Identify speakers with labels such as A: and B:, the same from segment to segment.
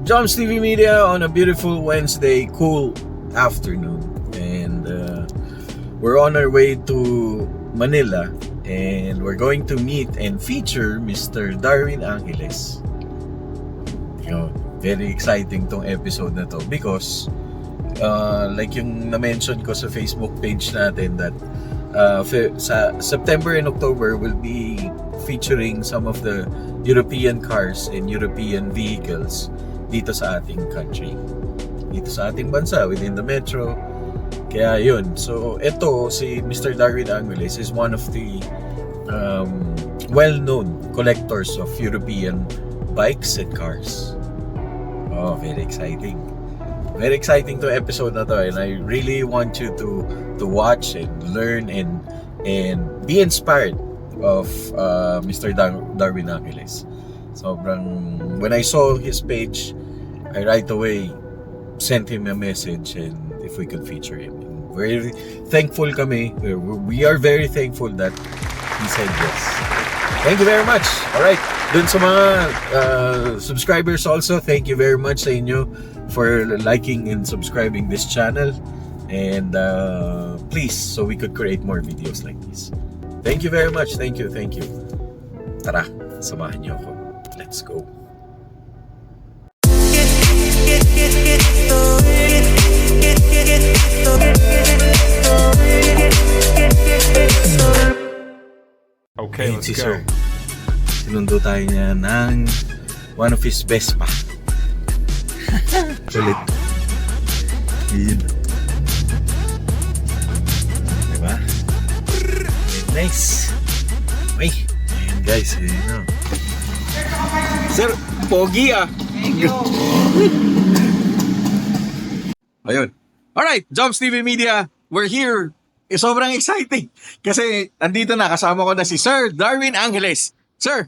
A: Joms TV Media on a beautiful Wednesday, cool afternoon. And we're on our way to Manila. And we're going to meet and feature Mr. Darwin Angeles. Very exciting tong episode na to because like yung na-mention ko sa Facebook page natin that sa September and October will be featuring some of the European cars and European vehicles dito sa ating country, dito sa ating bansa, within the metro. Kaya yun, so ito si Mr. Darwin Angeles is one of the well-known collectors of European bikes and cars. Very exciting. Very exciting to episode na to, and I really want you to watch and learn and be inspired of Mr. Darwin Angeles. When I saw his page, I right away sent him a message and if we could feature him. Very thankful kami. We are very thankful that he said yes. Thank you very much. Alright, dun sa mga subscribers also, thank you very much sa inyo for liking and subscribing this channel. And please, so we could create more videos like this. Thank you very much. Thank you. Tara, samahan niyo ako. Let's go.
B: Okay, let's go.
A: Sir, sinundo tayo niya ng one of his Vespa. Sulit. Yun. Diba? Nice. Uy, ayan guys, ayan. Sir, pogi ah.
B: Thank you.
A: Ayun. Alright, Joms TV Media, we're here. Sobrang exciting kasi andito na, kasama ko na si Sir Darwin Angeles. Sir,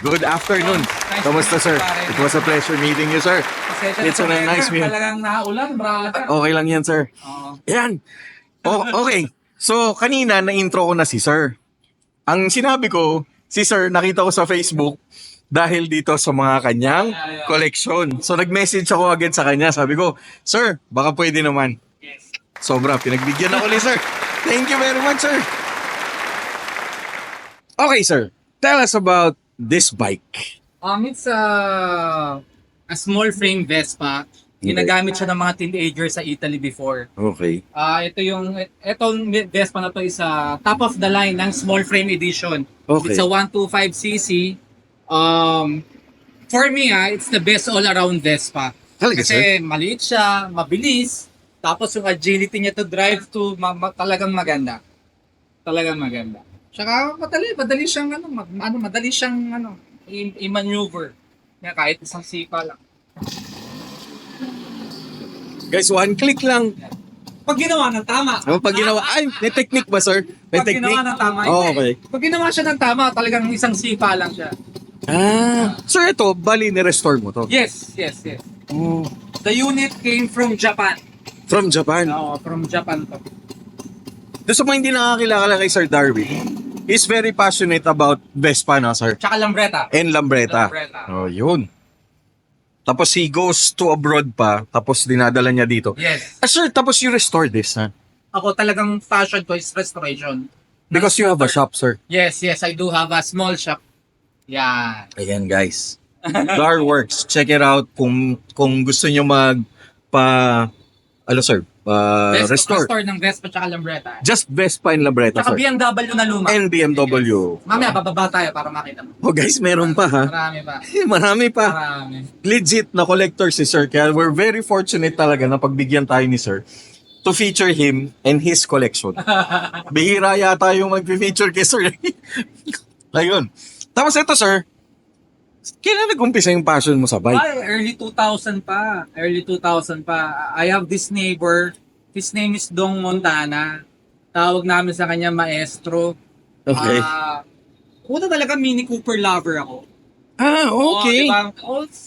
A: good afternoon. Kamusta, sir? It was a pleasure meeting you, sir. It's a nice meeting.
C: Talagang naulan, brother.
A: Okay lang yan, sir. Yan. Okay. So, kanina na-intro ko na si Sir. Ang sinabi ko, si Sir, nakita ko sa Facebook dahil dito sa mga kanyang collection. So, nag-message ako agad sa kanya. Sabi ko, Sir, baka pwede naman.
C: Yes.
A: Sobra, pinagbigyan ako ni Sir. Thank you very much, Sir. Okay, Sir. Tell us about this bike.
C: It's a small frame Vespa. Ginagamit siya ng mga teenagers sa Italy before.
A: Okay.
C: Itong Vespa na to is top of the line ng small frame edition.
A: Okay.
C: It's a 125cc. For me, it's the best all-around Vespa.
A: Talaga,
C: Kasi maliit siya, mabilis, tapos yung agility niya to drive to talagang maganda. Talagang maganda. Tsaka madali siyang madali siyang i-maneuver. Kahit isang sipa lang.
A: Guys, one click lang.
C: Pag ginawa ng tama.
A: Pag ginawa, ay, may technique ba, Sir? May
C: Pag ginawa ng tama.
A: Okay.
C: Pag ginawa siya ng tama, talagang isang sipa lang siya.
A: Sir, ito, bali ni-restore mo to?
C: Yes.
A: Oh.
C: The unit came from Japan.
A: From Japan?
C: Oo, from Japan to.
A: Doon sa mga hindi nakakilala kay Sir Darwin, he's very passionate about Vespa na, Sir.
C: Tsaka Lambretta.
A: And Lambretta.
C: Lambretta.
A: Oh, yun. Tapos he goes to abroad pa, tapos dinadala niya dito.
C: Yes.
A: Sir, tapos you restore this, ha?
C: Ako talagang passion ko is restoration.
A: Because you have a shop, sir.
C: Yes, I do have a small shop. Yan.
A: Ayan, guys. Darworks, check it out kung gusto niyo restore.
C: Restore ng Vespa tsaka Lambretta.
A: Just Vespa and Lambretta,
C: Tsaka
A: sir.
C: BMW na luma.
A: And BMW.
C: Mamaya bababa tayo para makita mo.
A: Oh, guys, meron pa, ha?
C: Marami pa.
A: Marami pa.
C: Marami.
A: Legit na collector si Sir. Kaya we're very fortunate talaga na pagbigyan tayo ni Sir to feature him and his collection. Bihira yata yung mag-feature kay Sir. Ayun. Tapos ito, Sir, kailan nag-umpisa yung passion mo sa bike?
C: Ay, early 2000 pa. I have this neighbor. His name is Dong Montana. Tawag namin sa kanya maestro.
A: Okay.
C: Una talaga Mini Cooper lover ako.
A: Okay.
C: Diba?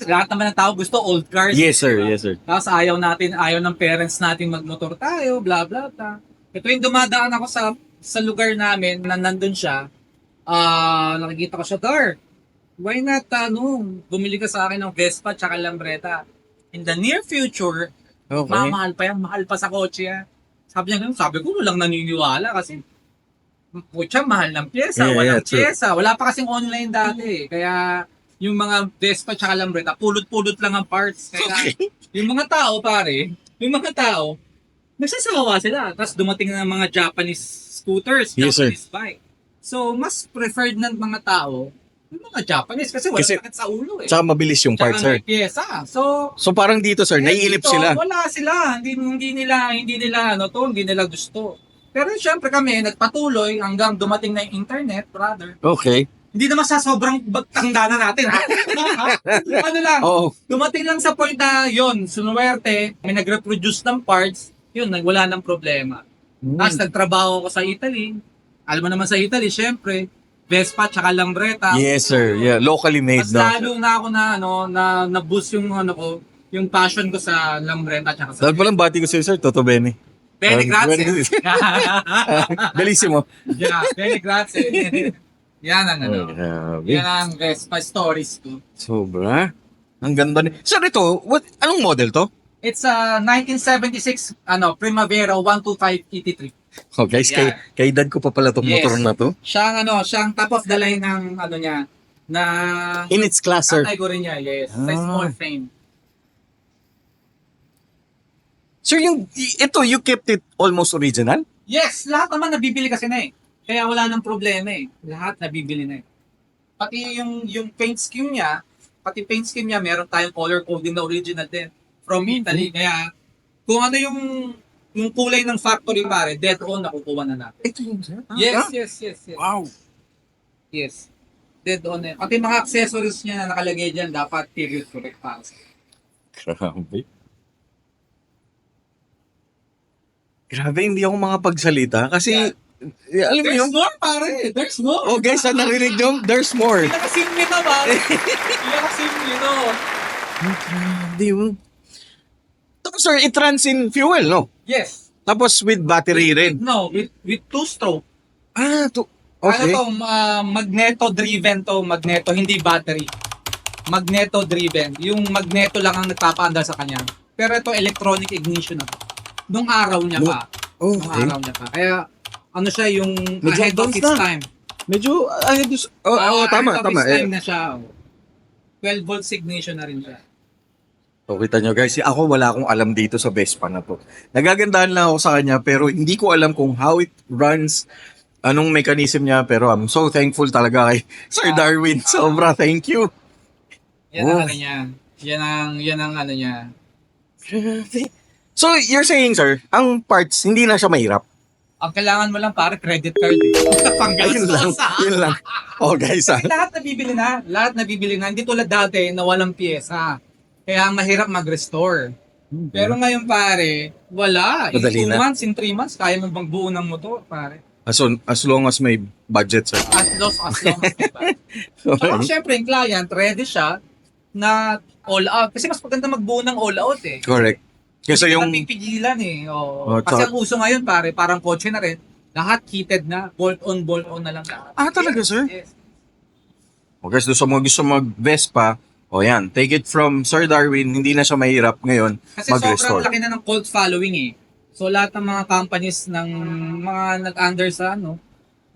C: Lahat naman ng tao gusto old cars.
A: Yes, sir.
C: Diba?
A: Yes, sir.
C: Tapos ayaw ng parents natin magmotor tayo, bla bla bla. Ito yung dumadaan ako sa lugar namin na nandun siya. Nakikita ko siya, Dar. why not, bumili ka sa akin ng Vespa tsaka Lambretta. In the near future,
A: Okay.
C: mamahal pa yan, mahal pa sa kotse yan. Sabi niya ganun, sabi ko, walang naniniwala kasi putya, mahal ng pyesa,
A: Yeah,
C: walang
A: true.
C: pyesa. Wala pa kasing online dati. Kaya yung mga Vespa tsaka Lambretta, pulot-pulot lang ang parts. Kaya yung mga tao, pare, nagsasawa sila. Tapos dumating na ng mga Japanese scooters,
A: Yes, sir.
C: Japanese bike. So, mas preferred ng mga tao yung mga Japanese kasi wala
A: Kasi-
C: sakit sa ulo eh.
A: Tsaka mabilis yung
C: Tsaka
A: parts, sir.
C: may pyesa. So,
A: So parang dito, sir, naiilip
C: dito,
A: sila.
C: Wala sila. Hindi nila hindi nila gusto. Pero syempre kami, nagpatuloy hanggang dumating na yung internet, brother.
A: Okay.
C: Hindi naman sa sobrang tanda na natin, ha? Ano lang,
A: Oo.
C: dumating lang sa point na yun, sunuwerte, may nag-reproduce ng parts, yun, wala ng problema. Tapos nagtrabaho ako sa Italy. Alam mo naman sa Italy, syempre, Vespa tsaka Lambretta.
A: Yes, sir. Yeah, locally made,
C: Mas
A: no?
C: lalo na ako na boost yung yung passion ko sa Lambretta tsaka sa
A: Dahil palang bati ko sa'yo, sir, Toto Bene.
C: Bene, grazie.
A: Bellissimo.
C: Yeah, bene, grazie. Yan ang
A: Grabe.
C: Yan ang Vespa stories ko.
A: Sobra. Ang ganda ni... Sir, ito, anong model to?
C: It's a 1976 Primavera 125 ET3.
A: Oh, guys,
C: Yeah.
A: kay dad ko pa pala itong
C: Yes.
A: motor na to.
C: Siyang top of the line ng niya na
A: In its class, sir.
C: category niya, yes. Sa
A: Ah.
C: small frame.
A: Sir, ito, you kept it almost original?
C: Yes, lahat naman nabibili kasi na eh. Kaya wala nang problema eh. Lahat nabibili na eh. Pati yung paint scheme niya, meron tayong color coding na original din from Italy. Kaya kung ano yung kulay ng factory pare, dead on nakukuha na natin.
A: Ito yun, sir?
C: Yes.
A: Wow.
C: Yes. Dead on eh. Pati mga accessories niya na nakalagay dyan, dapat period correct para sa
A: Grabe. Grabe, hindi ako makapagsalita kasi, alam mo yung...
C: There's more pare! There's more!
A: Oh guys, narinig nyo? There's more.
C: Pinakasimple na pare! Pinakasimple no!
A: Grabe yun. Tapos sir, it runs in fuel, no?
C: Yes.
A: Tapos with battery rin.
C: No, with two-stroke.
A: Okay.
C: Ano to, magneto-driven to, magneto, hindi battery. Magneto-driven. Yung magneto lang ang nagpapaandar sa kanya. Pero ito, electronic ignition na to. Nung araw niya pa. Nung
A: Okay.
C: araw niya pa. Kaya, ano siya, yung
A: Medyo
C: ahead of
A: advanced
C: its
A: na.
C: time.
A: Medyo, tama.
C: Ahead of its time na siya. 12 volts ignition na rin siya.
A: So, kita nyo guys, ako wala akong alam dito sa Vespa na to. Nagagandahan lang ako sa kanya pero hindi ko alam kung how it runs, anong mechanism niya, pero I'm so thankful talaga kay Sir Darwin. Sobra, thank you.
C: Yan ang
A: Oh.
C: ano niya. Yan ang ano niya.
A: So, you're saying, sir, ang parts, hindi na siya mahirap?
C: Ang kailangan mo lang pare credit card eh.
A: Ayun lang,
C: Panggastos.
A: yun lang. Oh, guys,
C: Lahat nabibili na. Hindi tulad dati na walang pyesa. Kaya ang mahirap mag-restore. Pero ngayon pare, wala. In
A: Madali
C: 2
A: na.
C: months, in 3 months, kaya mo magbuo ng motor pare.
A: as long as may budget, sir.
C: As long as diba? So, syempre, yung client, ready siya na all out. Kasi mas maganda magbuo ng all out eh.
A: Correct. Kasi yung,
C: Pipigilan eh.
A: Oh,
C: Kasi
A: tsaka-
C: ang uso ngayon pare, parang kotse na rin. Lahat heated na, bolt on na lang lahat.
A: talaga, sir?
C: Yes.
A: oh, guys, doon sa mga gusto mag-Vespa, yan, take it from Sir Darwin, hindi na siya mahirap ngayon
C: Kasi sobrang
A: mag-restore.
C: laki na ng cult following eh. So lahat ng mga companies ng mga nag-under sa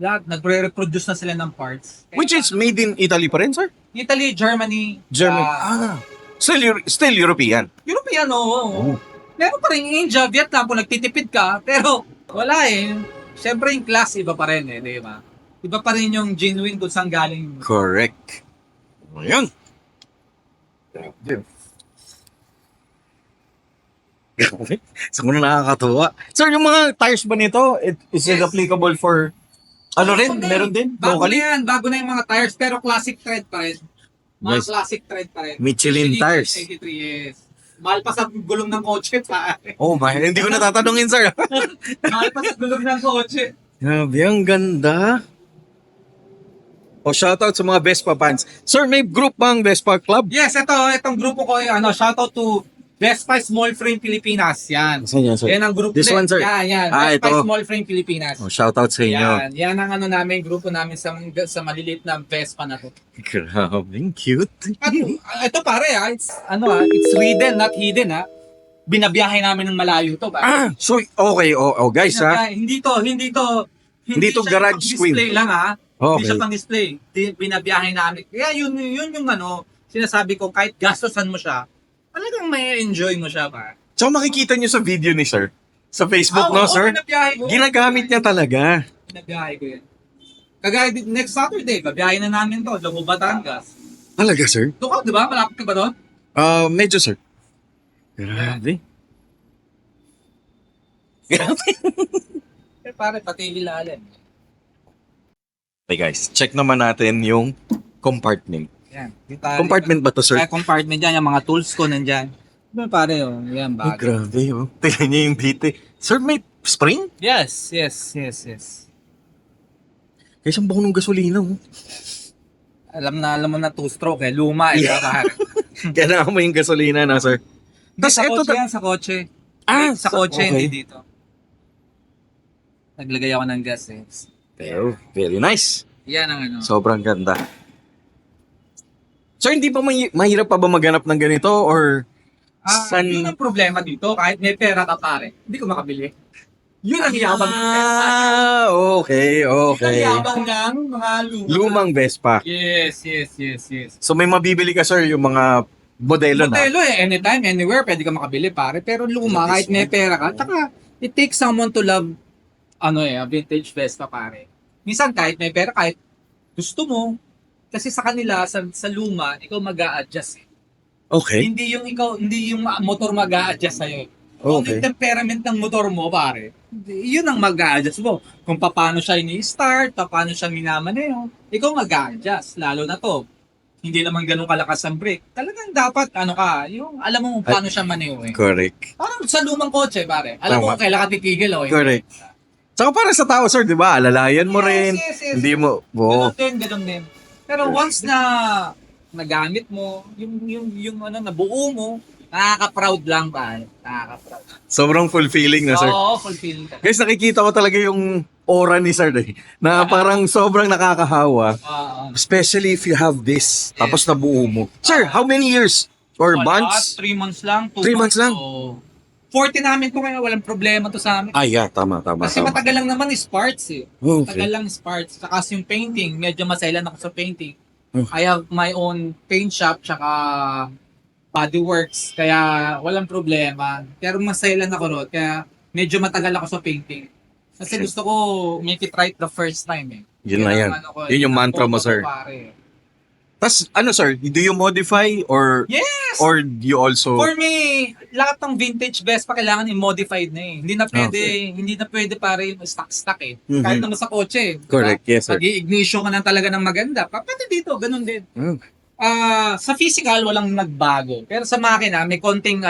C: lahat nagre-reproduce na sila ng parts.
A: Which is made in Italy pa rin, sir?
C: Italy, Germany,
A: Still European.
C: European, oo. Meron pa rin India, Vietnam kung nagtitipid ka, pero wala eh. Siyempre yung class iba pa rin eh, di ba? Iba pa rin yung genuine kung saan galing.
A: Correct. Ayan. Grabe. So, kung nakakatuwa. Sir, yung mga tires ba nito, is it
C: Yes.
A: applicable for, meron din,
C: Bago
A: locally?
C: na yan, bago na yung mga tires, pero classic tread pa rin. Mga
A: Guys,
C: classic tread pa rin.
A: Michelin tires.
C: 83, yes. Mahal pa sa gulong ng kotse pa.
A: Oh my, hindi ko natatanungin, sir.
C: Mahal pa sa gulong ng kotse.
A: Grabe, ang ganda. Shoutout sa mga Vespa fans. Sir, may group bang Vespa Club?
C: Yes, itong grupo ko, shoutout to Vespa Small Frame Pilipinas, yan.
A: Saan yan, sir?
C: Yan ang group
A: This one, sir?
C: Yan.
A: ito.
C: Vespa Small Frame Pilipinas.
A: Oh, shoutout sa inyo.
C: Yan ang ano namin, grupo namin sa maliliit na Vespa na to.
A: Grabe, cute.
C: At ito pare it's Sweden, not hidden Binabiyahe namin ng malayo to ba?
A: So, okay, guys, ha?
C: Hindi to
A: Hindi to
C: siya
A: garage queen.
C: display lang Hindi
A: Okay.
C: siya pang display. Binabiyahe namin. Kaya yun yung sinasabi ko, kahit gastosan mo siya, talagang may enjoy mo siya ba?
A: So, makikita nyo sa video ni sir. Sa Facebook, no, sir?
C: Binabiyahe ko.
A: Ginagamit niya talaga.
C: Binabiyahe ko yan. Kagaya next Saturday, babiyahe na namin to, Labo, Batangas.
A: Talaga, sir?
C: Doon ka, di ba? Malapit ka ba doon?
A: Medyo, sir. Grabe.
C: Pare, pati ilalim.
A: Okay, guys. Check naman natin yung compartment.
C: Yan.
A: Compartment ba to, sir?
C: Compartment yan, yung mga tools ko nandyan. Diba pare, yan
A: Ay,
C: bagay.
A: grabe, Tingnan niyo yung dito. Sir, may spring?
C: Yes.
A: Guys, ang bango ng gasolina,
C: Alam mo na two-stroke luma pare.
A: Kailangan mo yung gasolina na, sir.
C: Sa
A: eto
C: kotse yan, sa kotse. Sa kotse,
A: okay.
C: hindi dito. Naglagay ako ng gas
A: Pero, very nice.
C: Yan ang ano.
A: Sobrang ganda. Sir, hindi pa mahirap pa ba maghanap ng ganito or
C: Yun ang problema dito. Kahit may pera ka pare, hindi ko makabili. Yun ang yabang ng Vespa.
A: Okay.
C: Yun ang yabang ng mga
A: Lumang Vespa.
C: Yes.
A: So may mabibili ka, sir, yung mga modelo na.
C: Modelo anytime, anywhere, pwede ka makabili pare. Pero luma, kahit may pera ka, tsaka it takes someone to love a vintage Vespa pare. Minsan kahit may pera, kahit gusto mo, kasi sa kanila, sa luma, ikaw mag-a-adjust.
A: Okay.
C: Hindi yung motor mag-a-adjust sa'yo.
A: Okay.
C: Yung temperament ng motor mo, pare, yun ang mag-a-adjust mo. Kung paano siya ini-start, paano siya minamaneho, ikaw mag-a-adjust. Lalo na to, hindi naman ganun kalakas ang brake. Talagang dapat, yung alam mo kung paano siya manehoin.
A: Correct.
C: Parang sa lumang kotse, pare. Alam mo
A: Tama.
C: kung kailan ka titigil,
A: Correct. Saka para sa tao, sir, di ba? Alalayan mo rin.
C: Yes.
A: Hindi mo.
C: Ganun din. Pero once na nagamit mo, yung nabuo mo, nakaka-proud lang ba? Nakaka-proud.
A: Sobrang fulfilling na, sir.
C: Oo, fulfilling ka.
A: Guys, nakikita ko talaga yung aura ni sir na parang sobrang nakakahawa. Especially if you have this, tapos nabuo mo. Sir, how many years? Or months?
C: 3 months lang.
A: 3 months lang?
C: So, 40 namin to ngayon, walang problema to sa amin.
A: Yeah, tama.
C: Kasi matagal lang naman is parts
A: Okay.
C: Matagal lang is parts. Saka yung painting, medyo masailan ako sa painting.
A: Okay.
C: I have my own paint shop, tsaka bodyworks, kaya walang problema. Pero masailan ako ron, kaya medyo matagal ako sa painting. Kasi gusto ko make it right the first time
A: Yun na yan. Yun yung mantra mo, sir. Tas sir, do you modify or
C: Yes!
A: or you also
C: For me, lahat ng vintage Vespa kailangan i-modified na Hindi na pwede pare yung stock
A: Mhm.
C: Kahit naman sa kotse.
A: Correct, yes, sir.
C: Mag-i-ignition ka na talaga ng maganda. Pati dito, ganun din. Sa physical, walang nagbago. Pero sa makina, may konting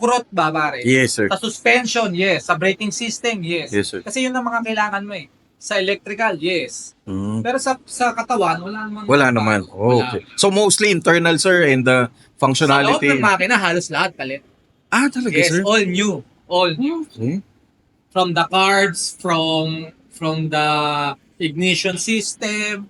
C: kurot ba, pare?
A: Yes, sir.
C: Sa suspension, yes. Sa braking system, yes.
A: Yes, sir.
C: Kasi yun ang mga kailangan mo Sa electrical, yes. Pero sa katawan, wala naman.
A: Wala naman. Okay. So mostly internal, sir, and the
C: Sa loob
A: functionality.
C: ng makina, halos lahat palit.
A: Talaga,
C: Yes,
A: sir?
C: all new. All new.
A: Okay.
C: From the cards, from the ignition system,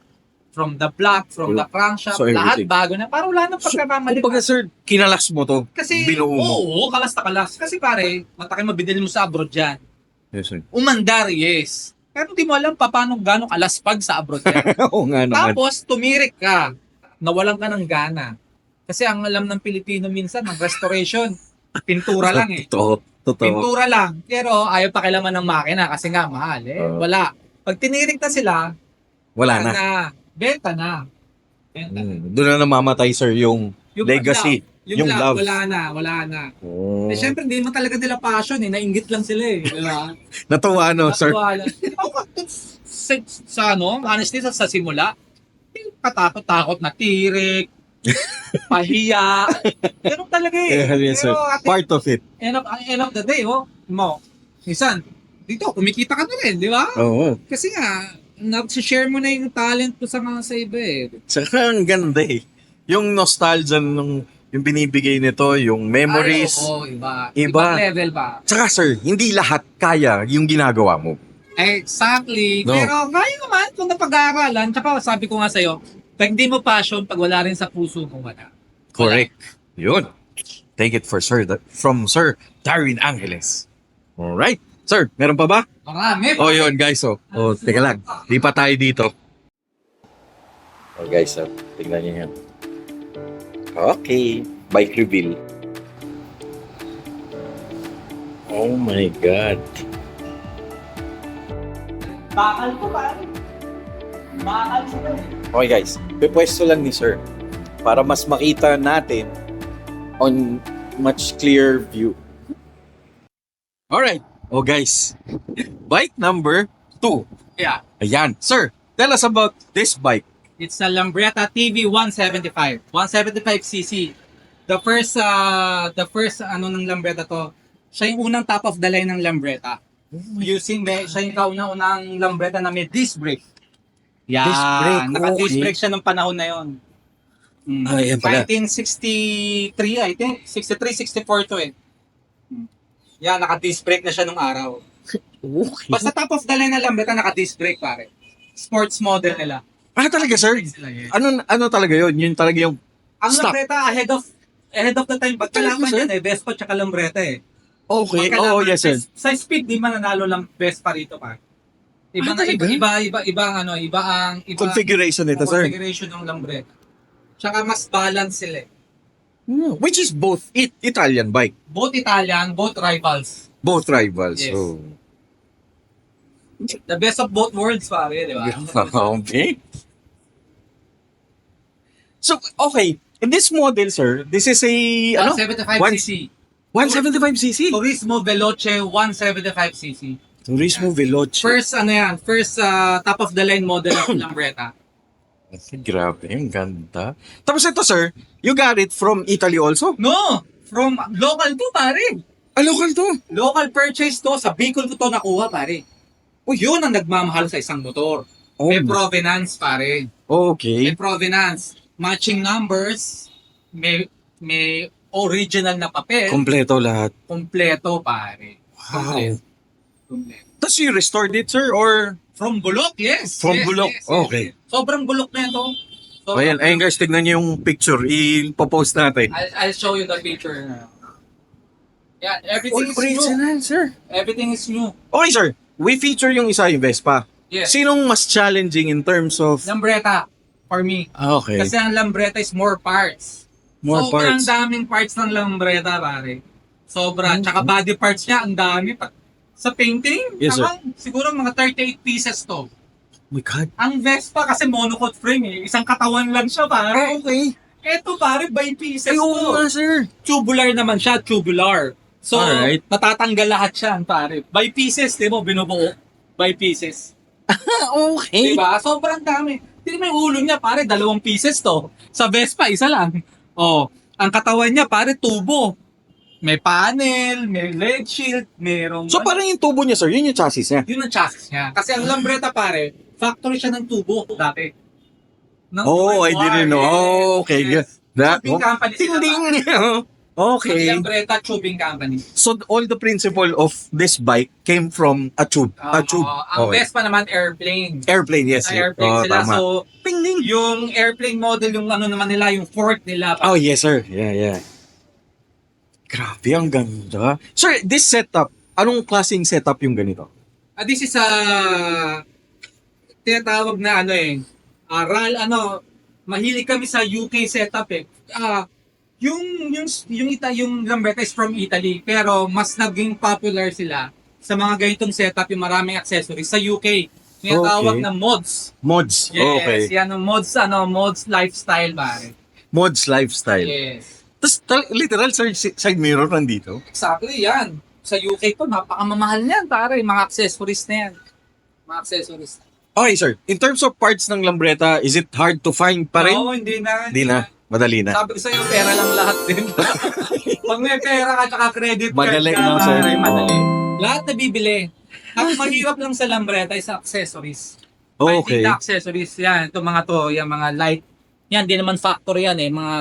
C: from the block, from the crankshaft,
A: So,
C: lahat
A: everything.
C: bago na. Parang wala nang pagkakamali.
A: Kumbaga, sir, kinalas mo to.
C: Kasi,
A: binuo mo.
C: oo, kalas na kalas. Kasi pare, mataki mabidili mo sa abroad dyan.
A: Yes, sir.
C: Umandar, yes. Pero hindi mo alam paano gano'ng kalaspag sa abroad yan.
A: Oo nga naman.
C: Tapos, tumirik ka. Nawalan ka ng gana. Kasi ang alam ng Pilipino minsan, ang restoration, pintura lang
A: Totoo.
C: Pintura lang. Pero ayaw pakilaman ng makina kasi nga mahal Wala. Pag tinirik na sila,
A: Wala na.
C: Benta na. Benta.
A: Doon na namamatay, sir, yung legacy. Yung love.
C: Wala na. Eh, syempre, hindi mo talaga nila passion Nainggit lang sila Di ba?
A: Natuwa, sir?
C: Natuwa lang. Honestly, sa simula, katakot-takot na tirik, pahiya. Ganun talaga
A: Yes, sir.
C: Pero at
A: Part of it.
C: end of the day, minsan, dito, kumikita ka na rin, di ba?
A: Oo.
C: Kasi nga, share mo na yung talent ko sa iba
A: Saka ang ganda Yung nostalgia nung yung binibigay nito, yung memories.
C: Oo, iba.
A: Iba.
C: Ibang level pa.
A: Tsaka sir, hindi lahat kaya yung ginagawa mo.
C: Exactly.
A: No.
C: Pero kaya naman kung napag-aaralan. Tsaka sabi ko nga sa'yo, pag hindi mo passion, pag wala rin sa puso mo, wala.
A: Correct. Yun. Take it for sir, from Sir Darwin Angeles. Alright. Sir, meron pa ba?
C: Marami.
A: Oh, yun guys. Oh, teka lang. Di pa tayo dito. Oh guys, tingnan niyo yan. Okay. Bike reveal. Oh my God.
C: Bakal ko pa. Bakal ko pa.
A: Okay guys, pipwesto lang ni Sir para mas makita natin on much clear view. Alright. Oh guys, bike number 2.
C: Yeah.
A: Ayan. Sir, tell us about this bike.
C: It's a Lambretta TV 175. 175cc. The first ano ng Lambretta to, siya yung unang top of the line ng Lambretta. Siya yung kauna-unang Lambretta na may disc brake. Yan.
A: Disc brake,
C: Naka-disc
A: okay.
C: brake siya nung panahon na yon.
A: Yan pala.
C: 1963, I think. 63, 64 to eh. Yan, naka-disc brake na siya nung araw.
A: Okay.
C: Basta top of the line na Lambretta, naka-disc brake pare. Sports model nila.
A: Ah, talaga sir? Ano talaga yun? Yun talaga yung
C: Ang
A: stock.
C: Lambretta ahead of the time. Ba't
A: Talaga,
C: kalaban
A: sir?
C: yan eh? Vespa tsaka Lambretta eh.
A: Okay.
C: Magkalaban.
A: Oh, yes sir.
C: Sa speed, di mananalo lang Vespa rito pa. Iba na
A: talaga?
C: iba ang
A: Configuration nito sir.
C: configuration ng Lambretta. Tsaka mas balance sila eh.
A: Which is both Italian bike.
C: Both Italian, both rivals.
A: Both rivals.
C: Yes.
A: Oh.
C: The best of both worlds pare, di ba?
A: Okay. So, okay. In this model, sir, this is a,
C: 175cc.
A: 175cc.
C: Turismo Veloce 175cc.
A: Turismo Veloce.
C: First top of the line model ng Lambretta.
A: Grabe, ang ganda. Tapos ito, sir, you got it from Italy also?
C: No! From local to, pare.
A: Ah, local to.
C: Local purchase to. Sa Bicol ko to nakuha, pare. O yun ang nagmamahal sa isang motor.
A: Oh,
C: May provenance, pare.
A: okay.
C: May provenance. Matching numbers. May original na papel.
A: Kompleto lahat.
C: Kompleto, pare.
A: Wow.
C: Kompleto.
A: Tapos you restored it, sir, or?
C: From bulok, yes.
A: From
C: Yes,
A: bulok,
C: yes, yes,
A: okay.
C: yes. Sobrang bulok na ito.
A: Ayan guys, tignan niyo yung picture. I-post natin.
C: I'll show you the picture. Yeah, everything is new.
A: Original, sir.
C: Everything is new.
A: Okay, sir. We feature yung isa, yung Vespa.
C: Yes.
A: Sinong mas challenging in terms of...
C: Lambretta, for me.
A: Okay.
C: Kasi ang Lambretta is more parts.
A: More
C: Sobrang
A: parts.
C: daming parts ng Lambretta, pare. Sobra. Tsaka body parts niya, ang dami. Sa painting,
A: Yes, sir.
C: siguro mga 38 pieces to.
A: Oh my God.
C: Ang Vespa kasi monocoat frame eh. Isang katawan lang siya, pare.
A: Okay.
C: Eto, pare, by pieces
A: Ay, oo nga,
C: to.
A: sir.
C: Tubular naman siya, tubular. So,
A: Alright.
C: natatanggal lahat siya, pare. By pieces, di mo, binubuo. By pieces.
A: Okay.
C: Diba? Sobrang dami. Hindi mo yung ulo niya, pare, 2 pieces to. Sa Vespa, isa lang. Oh, ang katawan niya, pare, tubo. May panel, may leg shield, merong...
A: So parang yung tubo niya, sir, yun yung chassis niya.
C: Yun ang chassis niya. Kasi ang Lambretta, pare, factory siya ng tubo dati. Ng
A: Oh, I didn't know. Oh, okay.
C: Yes.
A: That,
C: Tubing company sila.
A: Ding, ding.
C: Ang
A: Okay.
C: Lambretta Tubing Company.
A: So all the principle of this bike came from a tube. A tube.
C: Ang
A: Okay.
C: Vespa naman, airplane.
A: Airplane, yes.
C: Airplane sila.
A: Tama.
C: So,
A: Ding, ding.
C: yung airplane model, yung ano naman nila, yung fork nila.
A: Oh, yes, sir. Yeah. Grabe, ang ganda. Sir, this setup, anong klaseng setup yung ganito?
C: This is a tinatawag na mahilig kami sa UK setup eh. Yung Lambretta is from Italy, pero mas naging popular sila sa mga ganitong setup, yung maraming accessories sa UK. Tinatawag
A: Okay.
C: na mods.
A: Mods.
C: Yes,
A: Okay.
C: yan ang mods lifestyle pare.
A: Mods lifestyle.
C: Yes.
A: Tapos literal side mirror nandito.
C: Exactly, yan. Sa UK to, napakamamahal niyan, pare. Mga accessories na yan. Mga accessories.
A: Okay, sir. In terms of parts ng Lambretta, is it hard to find pa rin?
C: Oo, hindi na.
A: Hindi na. Madali na.
C: Sabi ko sa'yo, pera lang lahat din. Pag may pera ka tsaka credit card
A: Madali,
C: ka,
A: no, sir?
C: pare, madali.
A: Oo.
C: Lahat na bibili. Ang mahirap lang sa Lambretta is accessories.
A: Okay.
C: Finding the accessories, yan. Ito mga to, yung mga light. Yan, di naman factory yan eh. Mga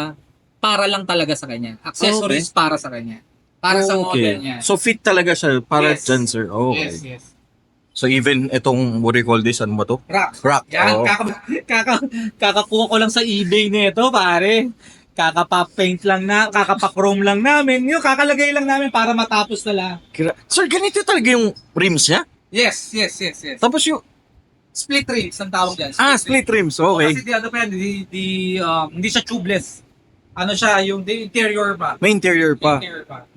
C: para lang talaga sa kanya. Accessories para sa kanya. Para sa model niya.
A: So fit talaga siya para
C: Yes.
A: dyan, sir. Okay.
C: Yes, yes.
A: So even itong, what do you call this? Ano ba to?
C: Rock.
A: Rock.
C: Yan,
A: Oo.
C: kakakuha ko lang sa eBay nito, pare. Kakapapaint lang na, kakapa-chrome lang namin. Yung kakalagay lang namin para matapos na lang.
A: Sir, ganito talaga yung rims niya?
C: Yes, yes, yes, yes.
A: Tapos yung,
C: Split rims ang tawag dyan.
A: split rims. Okay.
C: Kasi ano pa yan, hindi siya tubeless. Ano siya, yung interior pa.
A: May interior pa.
C: Interior pa.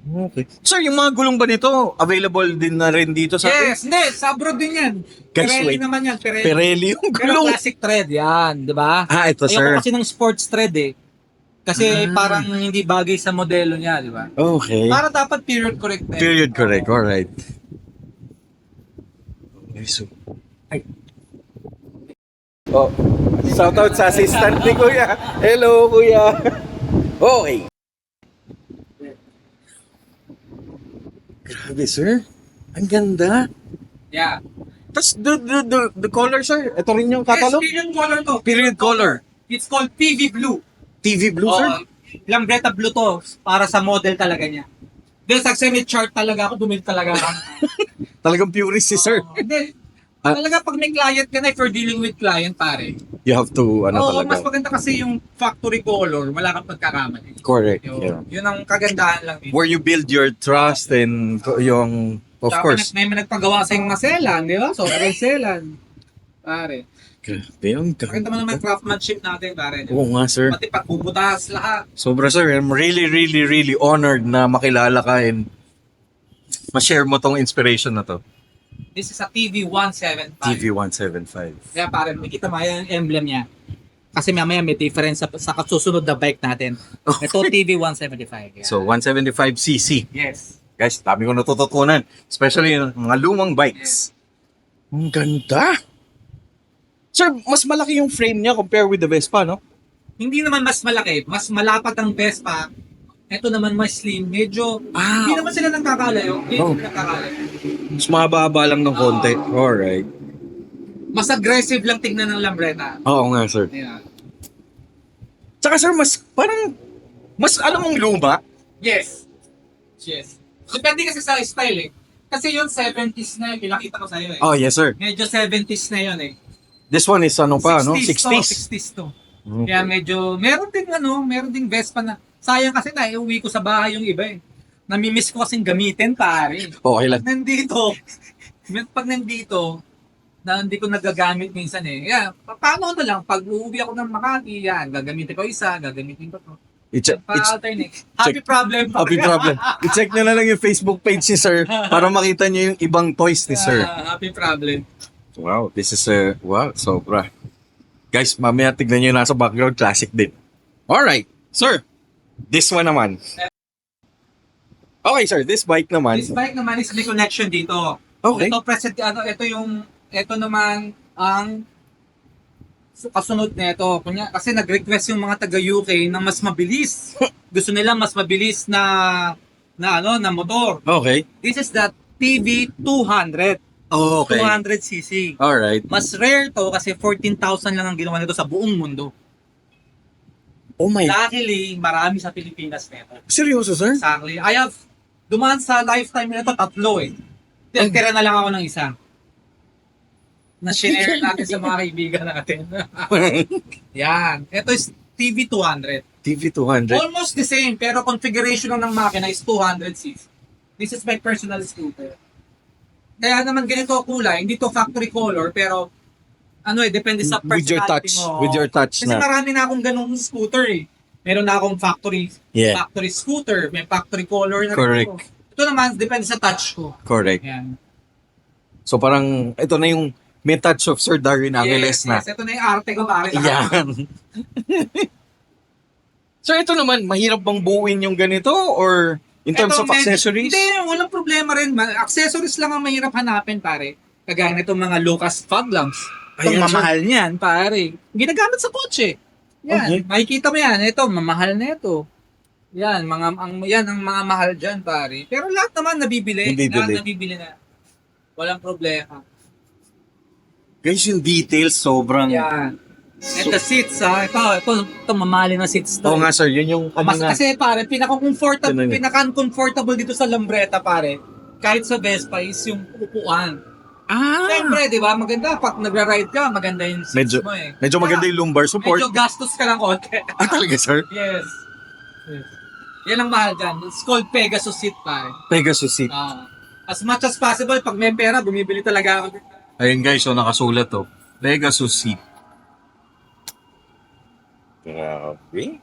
A: Okay. Sir, yung mga gulong ba nito, available din na rin dito sa atin?
C: Yes, hindi, sa abroad din yan.
A: Guys,
C: Pirelli
A: wait.
C: naman yan, Pirelli.
A: Pirelli yung
C: Pero
A: gulong.
C: classic thread yan, di ba?
A: Ito,
C: Ayoko
A: sir.
C: kasi ng sports thread eh. Kasi parang hindi bagay sa modelo niya, di ba?
A: Okay.
C: Para dapat period correct na.
A: Period correct. Alright. Okay, so... Ay. Oh, shout out sa assistant ni Kuya. Hello, Kuya. Okay. Grabe, sir. Ang ganda.
C: Yeah.
A: Tapos the color, sir. Ito rin yung
C: Yes,
A: catalog.
C: period color to.
A: Period color.
C: It's called PV Blue.
A: TV blue, sir.
C: Lambretta Blue to. Para sa model talaga niya. Dahil sa chart talaga ako, bumili talaga ako.
A: Talagang purist si sir.
C: Hindi.
A: Ah.
C: Talaga pag may client ka na, if you're dealing with client, pare.
A: You have to,
C: Oo,
A: talaga.
C: mas maganda kasi yung factory color, wala kang pagkakamali.
A: Correct.
C: Yun,
A: Yeah.
C: yun ang kagandahan lang dito.
A: Where you build your trust and yung, of
C: Tsaka
A: course.
C: may nagpagawa sa yung mga selan, di ba? So, may selan. Pare.
A: Grabe, ang
C: Maganda mo naman yung craftsmanship natin, pare.
A: Oo nga, sir.
C: Pati pagbubutas, lahat.
A: Sobra, sir. I'm really, really, really honored na makilala ka and ma-share mo tong inspiration na to.
C: This is a TV175.
A: TV175.
C: Kaya pare, makita mo yung emblem niya. Kasi mamaya may difference sa kasusunod na bike natin. Ito TV175. Yeah.
A: So, 175cc.
C: Yes.
A: Guys, dami ko natututunan. Especially yung mga lumang bikes. Ang ganda. Sir, mas malaki yung frame niya compare with the Vespa, no?
C: Hindi naman mas malaki. Mas malapat ang Vespa. Ito naman mas slim. Medyo, hindi naman sila nagkakalayo. Hindi
A: Oh.
C: sila nagkakalayo.
A: Mas mahaba lang ng konti. Alright.
C: Mas aggressive lang tingnan ng Lambretta.
A: Oo nga, sir.
C: Yeah.
A: Tsaka, sir, mas alam mong luma.
C: Yes. Yes. Depende kasi sa style eh. Kasi yung 70s na yun, pinakita ko sa'yo eh.
A: Oh, yes, sir.
C: Medyo 70s na yun eh.
A: This one is ano pa, no?
C: 60s
A: 60s.
C: 60s to.
A: Okay.
C: Kaya medyo, meron ding Vespa na, sayang kasi na, iuwi ko sa bahay yung iba eh. Namimiss ko kasing gamitin, pare.
A: Okay lang.
C: Pag nandito, na hindi ko nagagamit minsan eh. Yeah, paano na lang, pag uuwi ako ng Makati, yan, gagamitin ko isa, gagamitin ko to. Pa-alternate. Happy problem.
A: Happy problem. I-check nyo na lang yung Facebook page ni sir para makita nyo yung ibang toys ni sir.
C: Happy problem.
A: Wow, this is wow, sobra. Guys, mamaya tignan nyo yung nasa background, classic din. Alright, sir. This one naman. Okay, sir, this bike naman.
C: This bike naman is may connection dito.
A: Okay.
C: Ito naman ang kasunod nito. Kasi nag-request yung mga taga-UK na mas mabilis. Gusto nila mas mabilis na motor.
A: Okay.
C: This is the TV200.
A: Oh, okay.
C: 200cc.
A: Alright.
C: Mas rare to kasi 14,000 lang ang ginawa nito sa buong mundo.
A: Oh my.
C: Luckily, marami sa Pilipinas nito.
A: Seryoso, sir?
C: Exactly. Dumaan sa lifetime nito, 3 eh. Tira na lang ako ng isa. Na-share natin sa mga kaibigan natin. Yan. Ito is TV200.
A: TV200.
C: Almost the same, pero configuration lang ng makina is 200cc. This is my personal scooter. Kaya naman ganito kulay, hindi to factory color, pero depende sa
A: With your
C: personality
A: touch.
C: mo.
A: With your touch
C: Kasi
A: na.
C: marami na akong ganung scooter eh. Meron na akong factory scooter, may factory color na
A: Correct.
C: rin ako. Ito naman, depende sa touch ko.
A: Correct.
C: Yan.
A: So parang, ito na yung may touch of Sir Darwin Angeles na.
C: Yes, ito na yung arte ko pare.
A: Yan. So ito naman, mahirap bang buuin yung ganito or in terms of accessories?
C: Hindi, walang problema rin. Accessories lang ang mahirap hanapin pare. Kagaya nitong mga Lucas fog lamps. Itong
A: Ayan,
C: mamahal niyan pare. Ginagamit sa kotse. Yan,
A: Okay.
C: makikita mo yan. Ito, mamahal na ito. Yan, ang mga mahal dyan pare. Pero lahat naman nabibili. Lahat nabibili na. Walang problema.
A: Guys, yung details sobrang
C: Yan. And the seats, ito mamali na seats to.
A: Oo nga sir, yun yung
C: Mas kasi pare,
A: Ano yun?
C: pinaka-comfortable dito sa Lambretta pare, kahit sa Vespa is yung upuan. Siyempre, di ba? Maganda. Pag nagra-ride ka, maganda yung seats mo eh.
A: Medyo maganda yung lumbar support.
C: Medyo gastos ka lang konti.
A: Talaga sir?
C: Yes. Yan ang mahal dyan. It's called Pegasus seat pare.
A: Pegasus seat.
C: As much as possible, pag may pera, bumibili talaga ako.
A: Ayun guys, so nakasulat to. Pegasus seat. Grabe.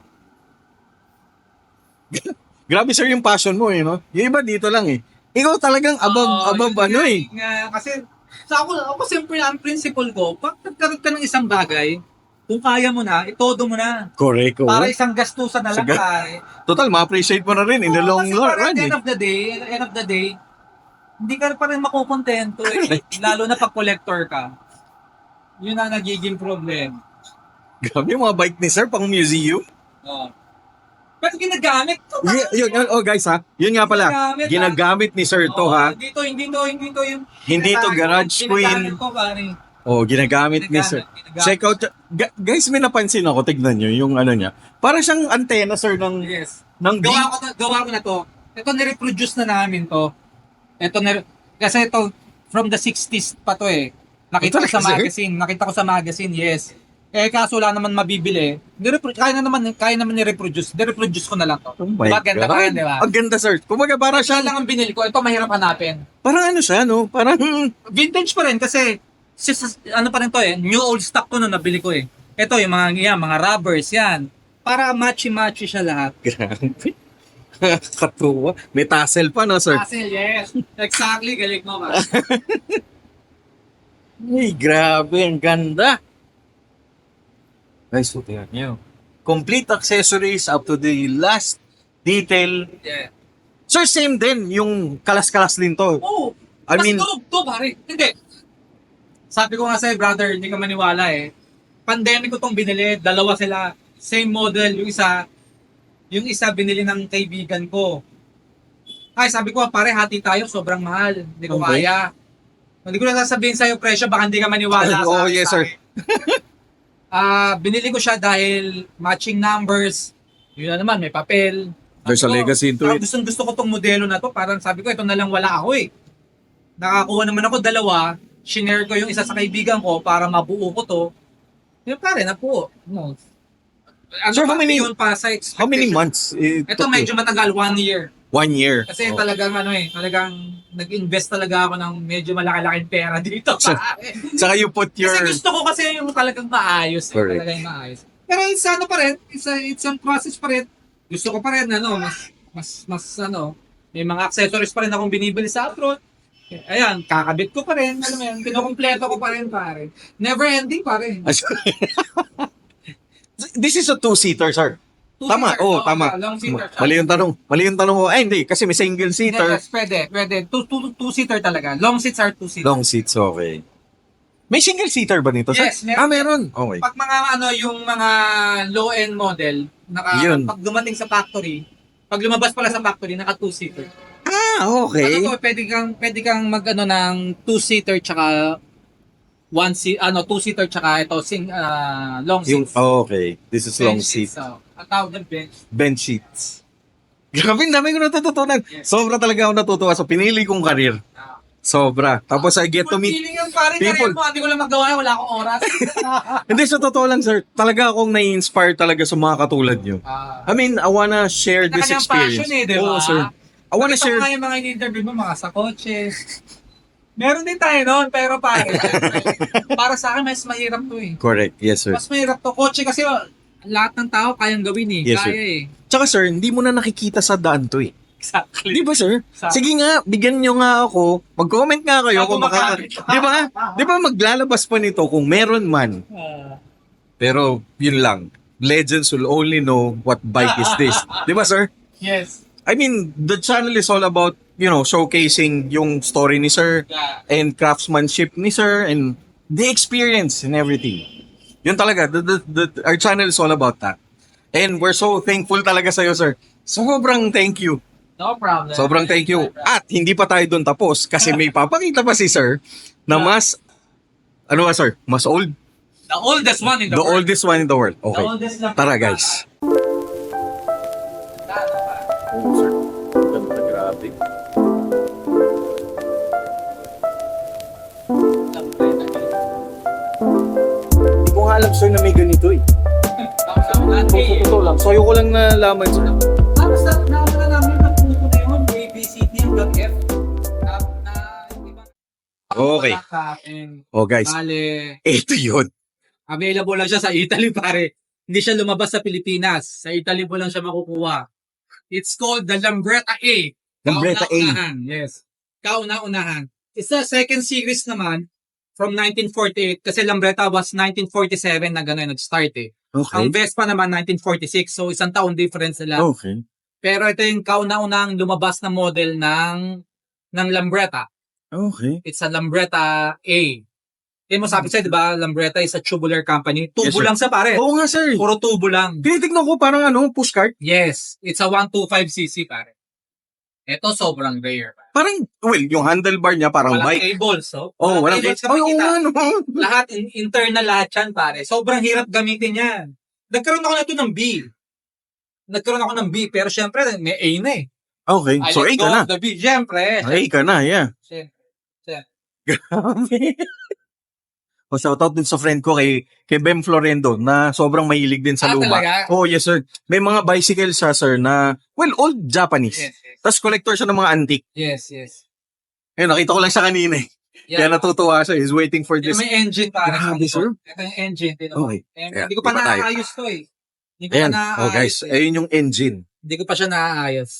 A: Grabe sir yung passion mo eh, no? Yung iba dito lang eh. Ikaw talagang above ano eh.
C: Kasi ako siyempre ang principle ko, pag nagkaroon ka ng isang bagay, kung kaya mo na, itodo mo na.
A: Correct.
C: Para isang gastusan na lang pare.
A: Total, ma-appreciate mo na rin in the long
C: Kasi
A: run
C: parang
A: eh.
C: end of the day, hindi ka pa rin makukontento eh. Lalo na pag collector ka. Yun ang nagiging problem.
A: Grabe yung mga bike ni sir, pang museum.
C: Pero ginagamit to.
A: Guys ha, yun nga pala. Ginagamit ni sir to ha.
C: Hindi to yung...
A: Hindi to garage queen.
C: Ginagamit ko pare.
A: Ginagamit ni sir. Check out. Guys, may napansin ako. Tignan nyo yung ano niya. Para siyang antena, sir, ng...
C: Yes.
A: Ng
C: Gawa ko na to. Ito nireproduce na namin to. Kasi ito, from the 60s pa to eh. Nakita ko sa magazine. Yes. Kaso wala naman mabibili. Kaya naman ni-reproduce. Ni-reproduce ko na lang to.
A: Oh my
C: Ganda
A: God.
C: pa yan, di ba?
A: Ang ganda, sir. Kumbaga, para
C: Siya
A: siya...
C: lang ang binili ko. Ito mahirap hanapin.
A: Parang ano siya, no? Parang...
C: Vintage pa rin kasi ano pa rin to eh. New old stock to na nabili ko eh. Ito yung mga rubbers yan. Para matchy-matchy siya lahat.
A: Grabe. Katuwa. May tassel pa, no, sir?
C: Hassle, yes. Exactly, galing mo ba?
A: Ay, grabe. Ang ganda. Guys, so tingnan nyo. Complete accessories up to the last detail.
C: Yeah.
A: Sir, same din. Yung kalas-kalas din to.
C: Oh,
A: I mean-
C: mas durog to, pare. Hindi. Sabi ko nga sa'yo, brother, hindi ka maniwala eh. Pandemic ko tong binili, dalawa sila. Same model, yung isa binili ng kaibigan ko. Ay, sabi ko, pare, hati tayo, sobrang mahal. Hindi ko
A: Okay.
C: kaya. Hindi ko na sasabihin sa'yo presyo, baka hindi ka maniwala.
A: Oh, yes, sir.
C: Binili ko siya dahil matching numbers. Yun na naman, may papel.
A: There's a legacy into it.
C: Gusto ko tong modelo na to. Parang sabi ko, ito na lang wala ako eh. Nakakuha naman ako dalawa. Shinare ko yung isa sa kaibigan ko para mabuo ko to. Yung pare, napuo. No.
A: Sir, how many
C: How
A: months?
C: Ito medyo matagal, 1 year.
A: 1 year.
C: Kasi talagang talagang nag-invest talaga ako ng medyo malaki-laking pera dito.
A: Saka you put your...
C: Kasi gusto ko kasi yung talagang maayos.
A: Correct.
C: Talagang maayos. Pero it's pa rin. It's a process pa rin. Gusto ko pa rin, mas may mga accessories pa rin akong binibili sa abroad. Ayan, kakabit ko pa rin. Alam mo yan, kinukumpleto ko pa rin, pare. Never ending, pare.
A: This is a two-seater, sir. Tama, tama.
C: Long seater.
A: Mali yung tanong ko. Ay, hindi. Kasi may single seater.
C: Yes, pwede. Two-seater talaga. Long seats are two-seater.
A: Long seats, okay. May single seater ba nito, sir?
C: Yes, meron.
A: Meron. Okay.
C: Pag mga yung mga low-end model,
A: Yun.
C: pag dumating sa factory, pag lumabas pala sa factory, naka two-seater.
A: Okay.
C: Ano to, pwede kang mag ng two-seater tsaka two-seater tsaka ito long seats.
A: Okay. This is long
C: Bench
A: seat.
C: So, ang tawag ng bench.
A: Bench seats. Grabe, ang dami ko natutunan. Sobra talaga ako natutuwa sa pinili kong karir. Sobra. Tapos I get to meet
C: Feeling yung pare
A: people.
C: mo, hindi ko lang magawa, wala akong oras.
A: Hindi, sa totoo lang, sir. Talaga akong nai-inspire talaga sa mga katulad nyo. I mean, I wanna share this
C: Kanya-kanyang
A: experience.
C: passion di ba?
A: Oo, sir. I wanna
C: Nakita
A: share...
C: ko nga yung mga in-interview mo, mga sa kotse. Meron din tayo noon, pero pare, para sa akin, mas mahirap to eh.
A: Correct. Yes, sir.
C: Mas mahirap to. Kotse kasi lahat ng tao kayang gawin eh.
A: Yes, sir.
C: Kaya eh.
A: Tsaka, sir, hindi mo na nakikita sa daan to eh.
C: Exactly.
A: Di ba, sir?
C: Sa-
A: Sige nga, bigyan nyo nga ako. Mag-comment nga kayo
C: Ako
A: kung baka...
C: makamit.
A: Di ba? Di ba maglalabas pa nito kung meron man. Pero, yun lang. Legends will only know what bike is this. Di ba, sir?
C: Yes.
A: I mean, the channel is all about, showcasing yung story ni sir
C: Yeah.
A: and craftsmanship ni sir and the experience and everything. Yun talaga. Our channel is all about that. And we're so thankful talaga sa'yo, sir. Sobrang thank you.
C: No problem.
A: Sobrang thank you. At hindi pa tayo doon tapos kasi may papakita pa si sir na mas, sir? Mas old?
C: The oldest one in the
A: The
C: world.
A: oldest one in the world.
C: The
A: Okay.
C: oldest lambretta.
A: Tara guys. Oh, sir. Ganda, grabe. Hindi ko nga alam, sir, na may ganito eh. Totoo lang. So, ko lang nalaman, sir.
C: Tapos nakakala namin na puto na yun, A, B, C, D, hanggang F.
A: Okay. Oh, guys.
C: Bale,
A: Ito yun.
C: available lang siya sa Italy, pare. Hindi siya lumabas sa Pilipinas. Sa Italy mo lang siya makukuha. It's called the Lambretta A.
A: Lambretta A.
C: Kauna-unahan, yes. Kauna-unahan. It's a second series naman from 1948 kasi Lambretta was 1947 na gano'n nag-start eh.
A: Okay.
C: Ang Vespa naman 1946, so isang taon difference sila.
A: Okay.
C: Pero ito yung kauna-unahang lumabas na model ng Lambretta.
A: Okay.
C: It's a Lambretta A. Kaya mo sabi sa'yo, di ba, Lambretta is a tubular company. Tubo
A: Yes, sir.
C: lang sa pare.
A: Oo nga, sir.
C: Puro tubo lang.
A: Tinitignan ko parang pushcart.
C: Yes, it's a 125cc pare. Ito sobrang rare. Pare.
A: Parang, well, yung handlebar niya parang
C: Walang
A: bike.
C: cables, so.
A: Oh, walang
C: cables
A: bike.
C: na
A: Ay, oo
C: makita.
A: nga, no.
C: Lahat, internal lahat yan, pare. Sobrang hirap gamitin yan. Nagkaroon ako na ito ng B. Pero syempre, may A na eh.
A: Okay.
C: I
A: So,
C: let
A: A
C: go
A: ka na.
C: of the B. Syempre.
A: A ka na, yeah.
C: Syempre.
A: Grabe. O, shoutout din sa friend ko kay Bem Florendo na sobrang mahilig din sa luma.
C: Talaga?
A: Oh, yes, sir. May mga bicycle siya, sir, na, well, old Japanese.
C: Yes, yes.
A: Tapos collector siya ng mga antique.
C: Yes, yes.
A: Ayun, nakita ko lang siya kanina eh. Kaya natutuwa siya. He's waiting for
C: Ito
A: this.
C: may engine pare.
A: Grabe, sir.
C: Ito yung engine. Ito.
A: Okay. Yeah,
C: Hindi ko pa
A: iba tayo.
C: naaayos to eh. Hindi ko
A: Ayan.
C: pa naaayos.
A: Oh, guys.
C: eh.
A: Ayun yung engine.
C: Hindi ko pa siya naaayos.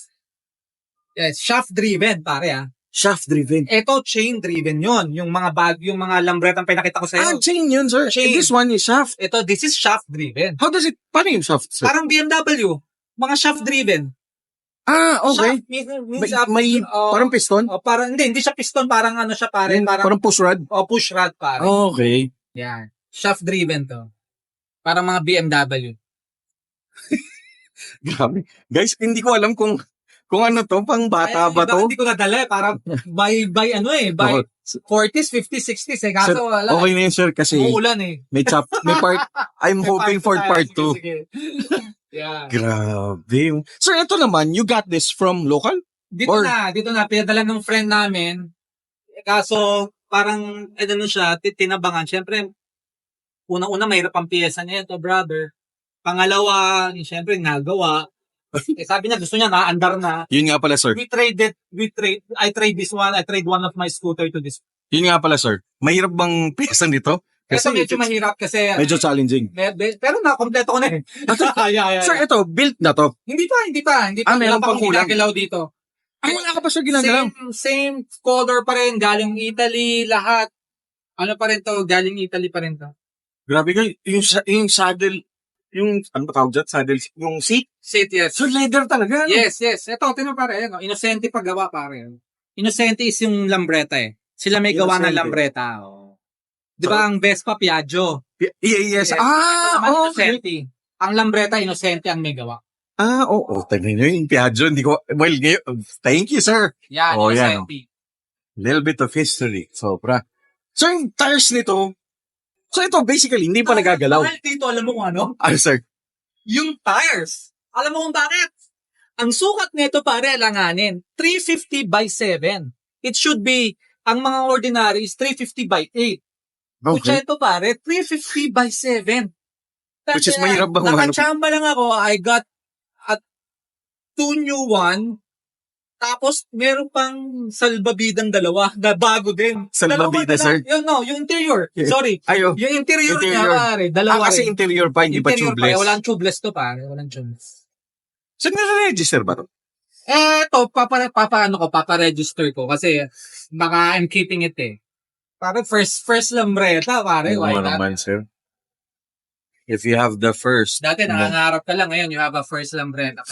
C: Yes, shaft driven pare ah.
A: Shaft driven.
C: Ito chain driven yon, yung mga yung mga Lambretta ang pinakita ko sa iyo.
A: Chain yun, sir.
C: Chain.
A: And this one is shaft.
C: Ito this is shaft driven.
A: How does it, paano yung shaft, sir?
C: Parang BMW, mga shaft driven.
A: Okay.
C: Shaft means
A: May parang piston?
C: parang hindi siya piston, parang ano siya pare,
A: Parang push rod?
C: push rod pare.
A: Okay.
C: Yan. Shaft driven to. Parang mga BMW.
A: Grabe. Guys, hindi ko alam kung ano to, pang bata ba to?
C: Hindi ko nadala eh, parang by 40s, 50s, 60s eh.
A: Sir,
C: Kaso wala.
A: okay na yun, sir, kasi
C: Uulan eh.
A: may part, I'm hoping for part 2.
C: Sige. Yeah.
A: Grabe. Sir, ito naman, you got this from local?
C: Dito na, pinadala ng friend namin. Kaso, parang, siya, tinabangan. Siyempre, unang-una, mahirap ang piyesa niya ito, brother. Pangalawa, siyempre, nagawa. Sabi niya, gusto niya, naandar na.
A: Yun nga pala, sir.
C: I trade this one, I trade one of my scooter to this.
A: Yun nga pala, sir. Mahirap bang piyesa nito?
C: Kasi medyo mahirap kasi.
A: Medyo challenging.
C: Pero na-kompleto ko na eh. Yeah.
A: Sir, ito, built na to.
C: Hindi pa.
A: Meron pang kulang.
C: Ginagalaw dito.
A: Ay, wala ka pa, sir, ginagalaw.
C: Same color pa rin, galing Italy, lahat. Ano pa rin to, galing Italy pa rin to.
A: Grabe kayo, yung saddle, yung, ano ba tawag dyan, saddle, yung seat?
C: Seat, yes.
A: Sir, leather talaga. No?
C: Yes. Ito, tinan pare, no? Innocente paggawa pare. Innocente is yung Lambretta eh. Sila may gawa ng
A: Innocente.
C: Lambretta. Oh. Di ba ang Vespa Piaggio?
A: Yes.
C: Ito naman,
A: Okay.
C: Innocente. Ang Lambretta, Innocente ang may gawa.
A: Oo. Tignan nyo yung Piaggio. Hindi ko, well, thank you, sir.
C: Yan,
A: Oh, yan,
C: Innocente.
A: Little bit of history. Sobra. So, yung tires nito, so ito, basically, hindi pa nagagalaw.
C: Mahal dito, alam mo kung ano?
A: Ano, sir?
C: Yung tires. Alam mo kung bakit? Ang sukat nito pare, alanganin, 350 by 7. It should be, ang mga ordinary is 350 by 8. Kutsa ito pare, 350 by 7.
A: Which is mahirap ba kung ano?
C: Nakachamba lang ako, I got a 2 new one. Tapos, meron pang salbabidang dalawa na bago din.
A: Salbabida, sir?
C: Yung interior.
A: Yeah.
C: Sorry.
A: Ayo.
C: Yung interior niya,
A: Interior.
C: pare. Dalawa
A: Kasi
C: rin.
A: interior pa, hindi pa
C: Interior
A: tubeless.
C: Walang tubeless to, pare. Walang tubeless.
A: So, nire-register ba to?
C: Paparegister ko. Kasi, baka I'm keeping it eh. Pare, first Lambretta, pare. Why not?
A: naman, sir. If you have the first.
C: Dati nangangarap ka lang, ngayon you have a first Lambretta.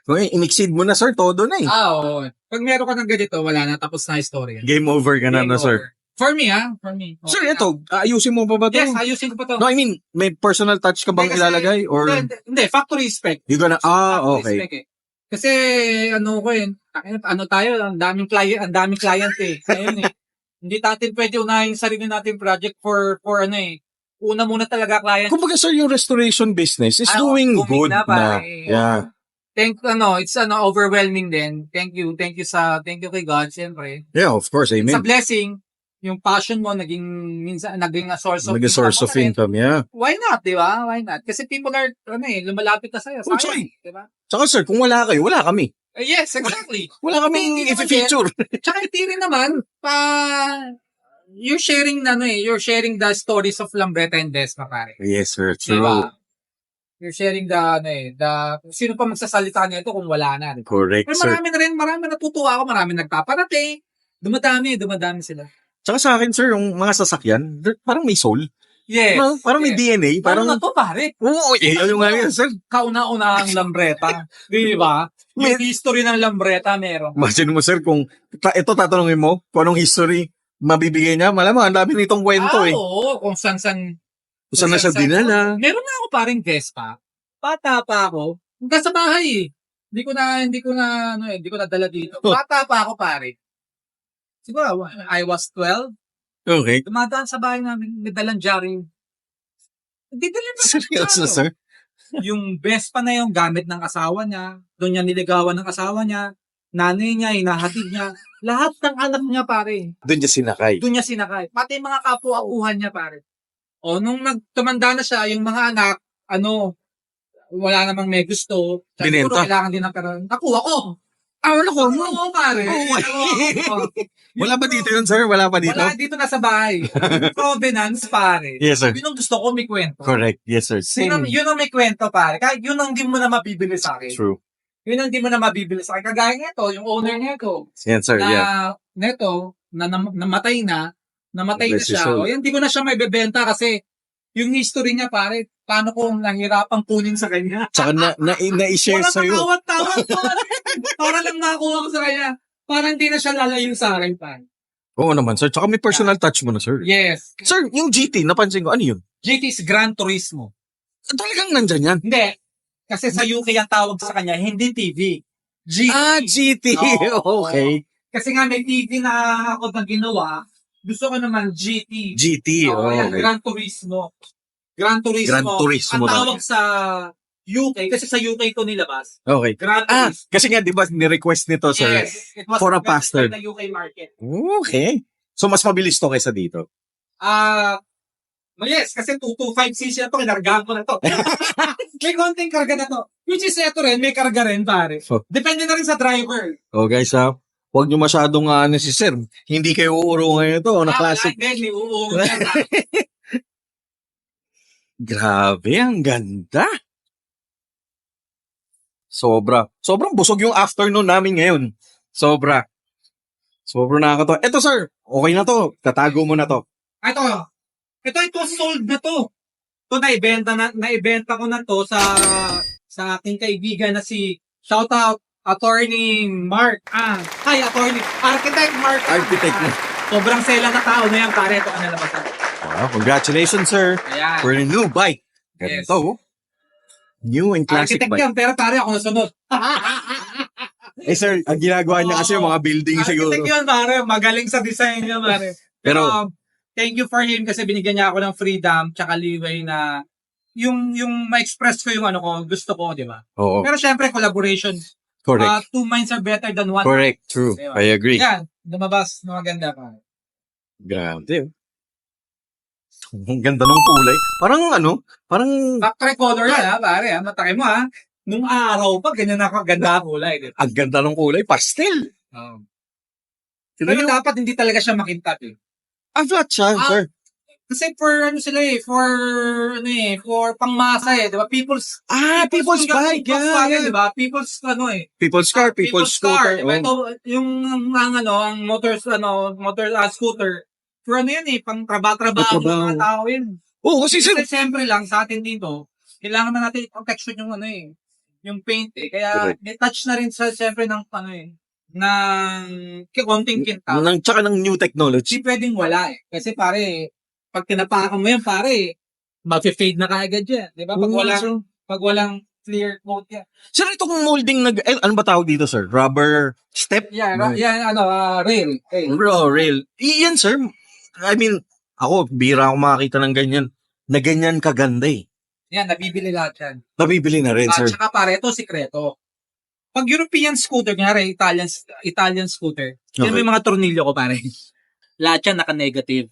A: Kung in-exceed mo na, sir, todo na eh.
C: Oo. Pag meron ka ng ganito, wala na. Tapos na istorya.
A: Game over ka na,
C: Game
A: na, sir.
C: over. For me, ha? For me.
A: Sir,
C: Okay.
A: ito, ayusin mo pa ba to?
C: Yes, ayusin ko pa to.
A: No, I mean, may personal touch ka bang
C: Hindi, kasi-
A: ilalagay? Or
C: Hindi, factory spec.
A: you gonna,
C: Factory
A: okay.
C: spec eh. Kasi, ano tayo, ang daming client eh. Ngayon eh. Hindi natin pwede unahin yung sarili natin project for ano eh. una muna talaga client.
D: Kumbaga, sir, yung restoration business is
C: Ah,
D: doing
C: booming
D: good
C: na,
D: na.
C: pare.
D: Yeah.
C: It's overwhelming din. Thank you kay God, siyempre.
D: Yeah, of course.
C: It's a
D: Amen.
C: blessing. Yung passion mo minsan naging a source of
D: Naging source of
C: mo na rin.
D: income, yeah.
C: Why not, di ba? Why not? Kasi people are, lumalapit na sa'yo.
D: Oh,
C: Sayang,
D: sorry.
C: di ba?
D: Tsaka, sir, kung wala kayo, wala kami.
C: Yes, exactly.
D: Wala kaming
C: Hindi naman
D: i-feature.
C: Tsaka hindi rin naman, you're sharing the stories of Lambreta and Desma, pare.
D: Yes, sir.
C: Di
D: True.
C: ba? You're sharing sino pa magsasalita nito kung wala na, di ba?
D: Correct,
C: Pero
D: sir.
C: marami natutuwa ako, marami nagpaparating. Dumadami sila.
D: Tsaka sa akin, sir, yung mga sasakyan, parang may soul.
C: Yes.
D: Parang may DNA.
C: Parang
D: Parang,
C: na to, pare.
D: oo, yung nga yun, sir.
C: Kauna-una ang Lambreta. Di ba? Yung history ng Lambreta meron.
D: Imagine mo, sir, kung ito tatanungin mo, kung anong history mabibigay niya, malamang ang dami nitong kwento
C: Oo, kung saan
D: Kung saan na siya dinala.
C: Meron na ako paring Vespa. Bata pa ako. Hanggang sa bahay eh. Hindi ko na dala dito. Bata pa ako, pare. Siguro, I was 12.
D: Okay.
C: Dumadaan sa bahay namin, may dalang jarring. Hindi dala na.
D: Seryoso, sir?
C: Yung Vespa na yung gamit ng asawa niya. Doon niya niligawan ng asawa niya. Nanay niya, hinahatid niya. Lahat ng anak niya, pare.
D: Doon niya sinakay.
C: Doon niya sinakay. Pati mga kapwa-uhan niya, pare. O, nung tumanda na siya, yung mga anak, wala namang may gusto.
D: Binenta.
C: Siguro kailangan din ng pera. Nakuha ko.
D: Wala ko.
C: Oo, pare.
D: Oh my.
C: Oo.
D: Wala ba dito yun, sir? Wala pa dito?
C: Wala dito na sa bahay. Yung Provenance, pare.
D: Yes, sir.
C: Yun ang gusto ko may kwento.
D: Correct. Yes, sir. Same.
C: Yun ang may kwento, pare. Kahit yun ang di mo na mabibili sa akin.
D: True.
C: Yun ang di mo na mabibili sa akin. Kagaya nito, yung owner nito.
D: Yes, sir. Yeah.
C: Namatay na
D: Bless his
C: siya.
D: soul.
C: O yan, di ko na siya may bebenta kasi yung history niya, pare, paano ko nahirapang kunin sa kanya.
D: Tsaka na-share
C: Walang
D: sa'yo.
C: katawat-tawat. Para lang nakakuha ko sa kanya. Parang hindi na siya lalayo sa akin, pare.
D: Oo naman, sir. Tsaka may personal touch mo na, sir.
C: Yes.
D: Sir, yung GT, napansin ko, ano yun?
C: GT's Gran Turismo.
D: Talagang nandyan yan.
C: Hindi. Kasi sa UK ang tawag sa kanya, hindi TV. GT.
D: GT.
C: Oo.
D: Okay.
C: Kasi nga may TV na ako na ginawa, gusto ko naman GT.
D: GT.
C: Ayan,
D: Okay.
C: Gran Turismo. Gran Turismo.
D: Gran Turismo
C: Ang
D: na.
C: tawag sa UK, kasi sa UK ito nilabas.
D: Okay.
C: Gran Turismo.
D: Kasi nga, di ba, ni-request nito, sir?
C: Yes. It was
D: for a
C: registered
D: pastor.
C: na UK market.
D: Okay. So, mas mabilis to kaysa dito.
C: Yes, kasi 225cc na to, kinargahan ko na to. May konting karga na to. Which is ito rin, may karga rin, pare.
D: So-
C: Depende na rin sa driver.
D: Oh, guys, huwag nyo masyadong si sir. Hindi kayo uuro ngayon ito, na classic.
C: Like,
D: Grabe, ang ganda. Sobrang busog yung afternoon namin ngayon. Sobrang nakakatawa. Eto, sir, okay na to. Tatago mo na to.
C: Ito sold na to. Ito naibenta ko na to sa aking kaibigan na si shout out Attorney Mark. Hi Attorney. Architect Mark.
D: Architect mo.
C: Sobrang sela na tao na yan, pare. Ito ka na labasan.
D: Wow, congratulations, sir.
C: Ayan.
D: For a new bike.
C: Yes.
D: Ganito. New and classic
C: Architect
D: bike.
C: yan, pero pare ako nasunod.
D: Sir, ang ginagawa niya kasi yung mga building siguro.
C: Architect yun, pare. Magaling sa design niya, pare.
D: Pero,
C: Thank you for him kasi binigyan niya ako ng freedom tsaka leeway na yung ma-express ko yung gusto ko, di ba?
D: oo,
C: Pero syempre, collaboration.
D: correct.
C: Two minds are better than one.
D: Correct, true.
C: Diba?
D: I agree.
C: Yan, lumabas na maganda pa.
D: Grabe. Ang ganda ng kulay. Parang,
C: Factory color yan, pare. Matake mo, Nung araw pa, ganyan ako ganda kulay. Diba?
D: ang ganda ng kulay. Pastel.
C: Pero dapat hindi talaga siya makintab, eh.
D: Flat siya, sir.
C: Kasi for pangmasa, eh. Diba? People's
D: bike. Yeah.
C: Diba? People's,
D: People's car, people's scooter.
C: Diba?
D: Oh.
C: Ito, ang motor scooter. For pang trabaho ng mga tao yun.
D: Oh, kasi sir.
C: Kasi siyempre lang, sa atin dito, kailangan na natin protection yung paint, eh. Kaya,
D: Correct.
C: may touch na rin sa, siyempre, ng konting kinta.
D: Tsaka ng new technology.
C: Hindi pwedeng wala, eh. Kasi, pare, pag tinapakan mo yan, pare, mag-fade na kaagad yan. Di ba? Pag walang clear coat yan.
D: Sir, itong molding ano ba tawag dito, sir? Rubber step?
C: Rail.
D: Rail. Iyan, sir. I mean, ako, bira ako makakita ng ganyan. na ganyan kaganda eh.
C: Yan, nabibili lahat yan.
D: Nabibili na rin,
C: At
D: sir.
C: saka pare, ito sikreto. Pag European scooter, kunyari Italian scooter, yun
D: Okay.
C: yung mga tornilyo ko pare. Lahat yan naka-negative.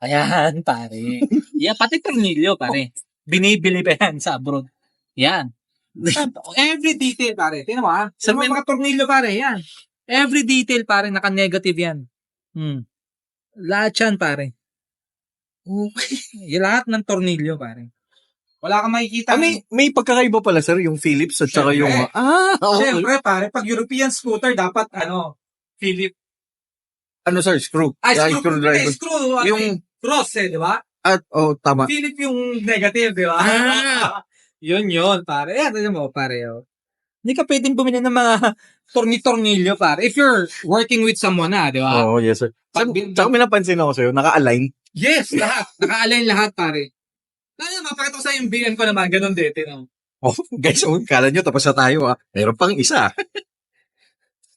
C: Ayan, pare. Yan, pati tornilyo, pare. Binibili pa yan sa abroad. Yan. Every detail, pare. Tingnan mo, ha? Sa mga tornilyo, pare, yan. Every detail, pare, naka-negative yan. Lahat yan, pare. Yung lahat ng tornilyo, pare. Wala kang makikita.
D: May pagkakaiba pala, sir, yung Philips at saka yung...
C: Syempre.
D: Okay.
C: Siyempre, pare, pag European scooter, dapat, Philip.
D: Ano, sir? Screw. Screwdriver.
C: Screw.
D: Yung...
C: Cross, di ba?
D: At, tama.
C: Philip yung negative, di ba? Yun, pare. Yan, alam mo, pare. Hindi ka pwedeng bumili ng mga tornilyo, pare. If you're working with someone di ba?
D: Oo, yes, sir. Tsaka may napansin ako sa'yo, naka-align.
C: Yes, lahat. Naka-align lahat, pare. Mapakita ko sa yung BM ko naman, ganun din,
D: Guys, kala nyo, tapos na tayo, Meron pang isa.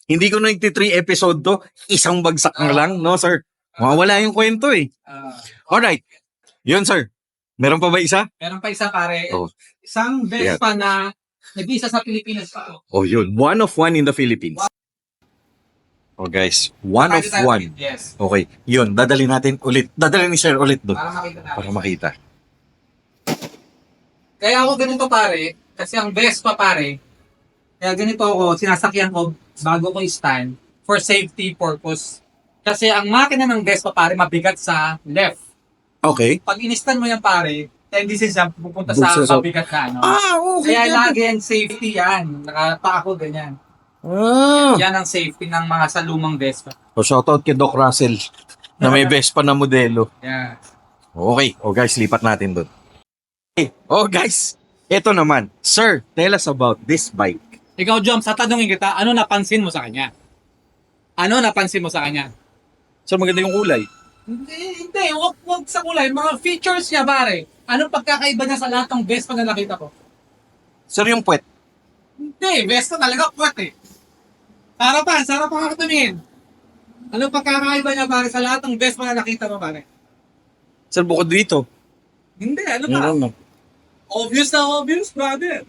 D: Hindi ko na 3 episode to, isang bagsak na lang, no, sir? Mawawala yung kwento, eh. Alright. Yun, sir. Meron pa ba isa?
C: Meron pa isa, pare.
D: Oh.
C: Isang Vespa na nag-isa sa Pilipinas pa to.
D: Yun. One of one in the Philippines. Guys. One of one.
C: Yes.
D: Okay. Yun. Dadali natin ulit. Dadali ni sir ulit doon.
C: Para makita natin.
D: Para makita.
C: Kaya ako ganito, pare. Kasi ang Vespa, pare. Kaya ganito ako, sinasakyan ko bago ko i-stand for safety purpose. Kasi ang makina ng Vespa, pare, mabigat sa left.
D: Okay.
C: Pag in-stand mo yan, pare, tendency siya pupunta
D: Buksa
C: sa
D: sa-
C: mabigat na,
D: Okay.
C: Kaya lagi yan, safety yan. Nakapa ako, ganyan. Yan ang safety ng mga sa lumang Vespa.
D: Shoutout kay Doc Russell na may Vespa na modelo.
C: Yeah.
D: Okay. Guys, lipat natin doon. Guys. Ito naman. Sir, tell us about this bike.
C: Ikaw, Jom, sa tanongin kita, ano napansin mo sa kanya? Ano napansin mo sa kanya?
D: Sir, maganda yung kulay.
C: Hindi. Huwag sa kulay. Mga features niya, pare. Anong pagkakaiba niya sa lahat ng Vespa na nakita ko?
D: Sir, yung puwet.
C: Hindi. Vespa talaga puwet Sarapan ka tumingin. Anong pagkakaiba niya, pare, sa lahat ng Vespa na nakita mo, pare?
D: Sir, bukod dito.
C: Hindi. Ano pa? Obvious na obvious, brother.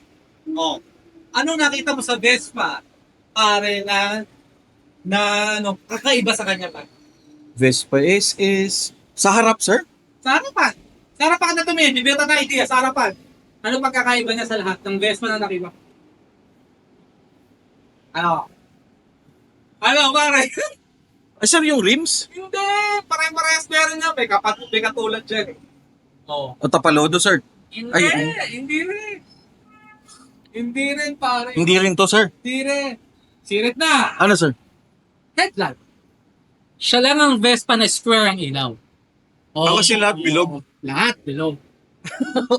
C: Anong nakita mo sa Vespa, pare, na kakaiba sa kanya, pare?
D: Vespa is sa harap, sir?
C: Sa harapan. Sa harapan na tumingin. Bibita na idea. Sa harapan. Anong pagkakaiba niya sa lahat ng Vespa na nakita? Ano, pare?
D: Sir, yung rims?
C: Hindi. Pare-parehas meron niya. May katulad dyan.
D: O tapalodo, sir?
C: Hindi.
D: Ay,
C: Hindi rin. Hindi rin, pare.
D: Hindi rin to, sir.
C: Hindi rin. Sirit na.
D: Ano, sir?
C: Headlight. Siya lang ang Vespa na square ang ilaw.
D: Kasi lahat bilog.
C: Lahat bilog.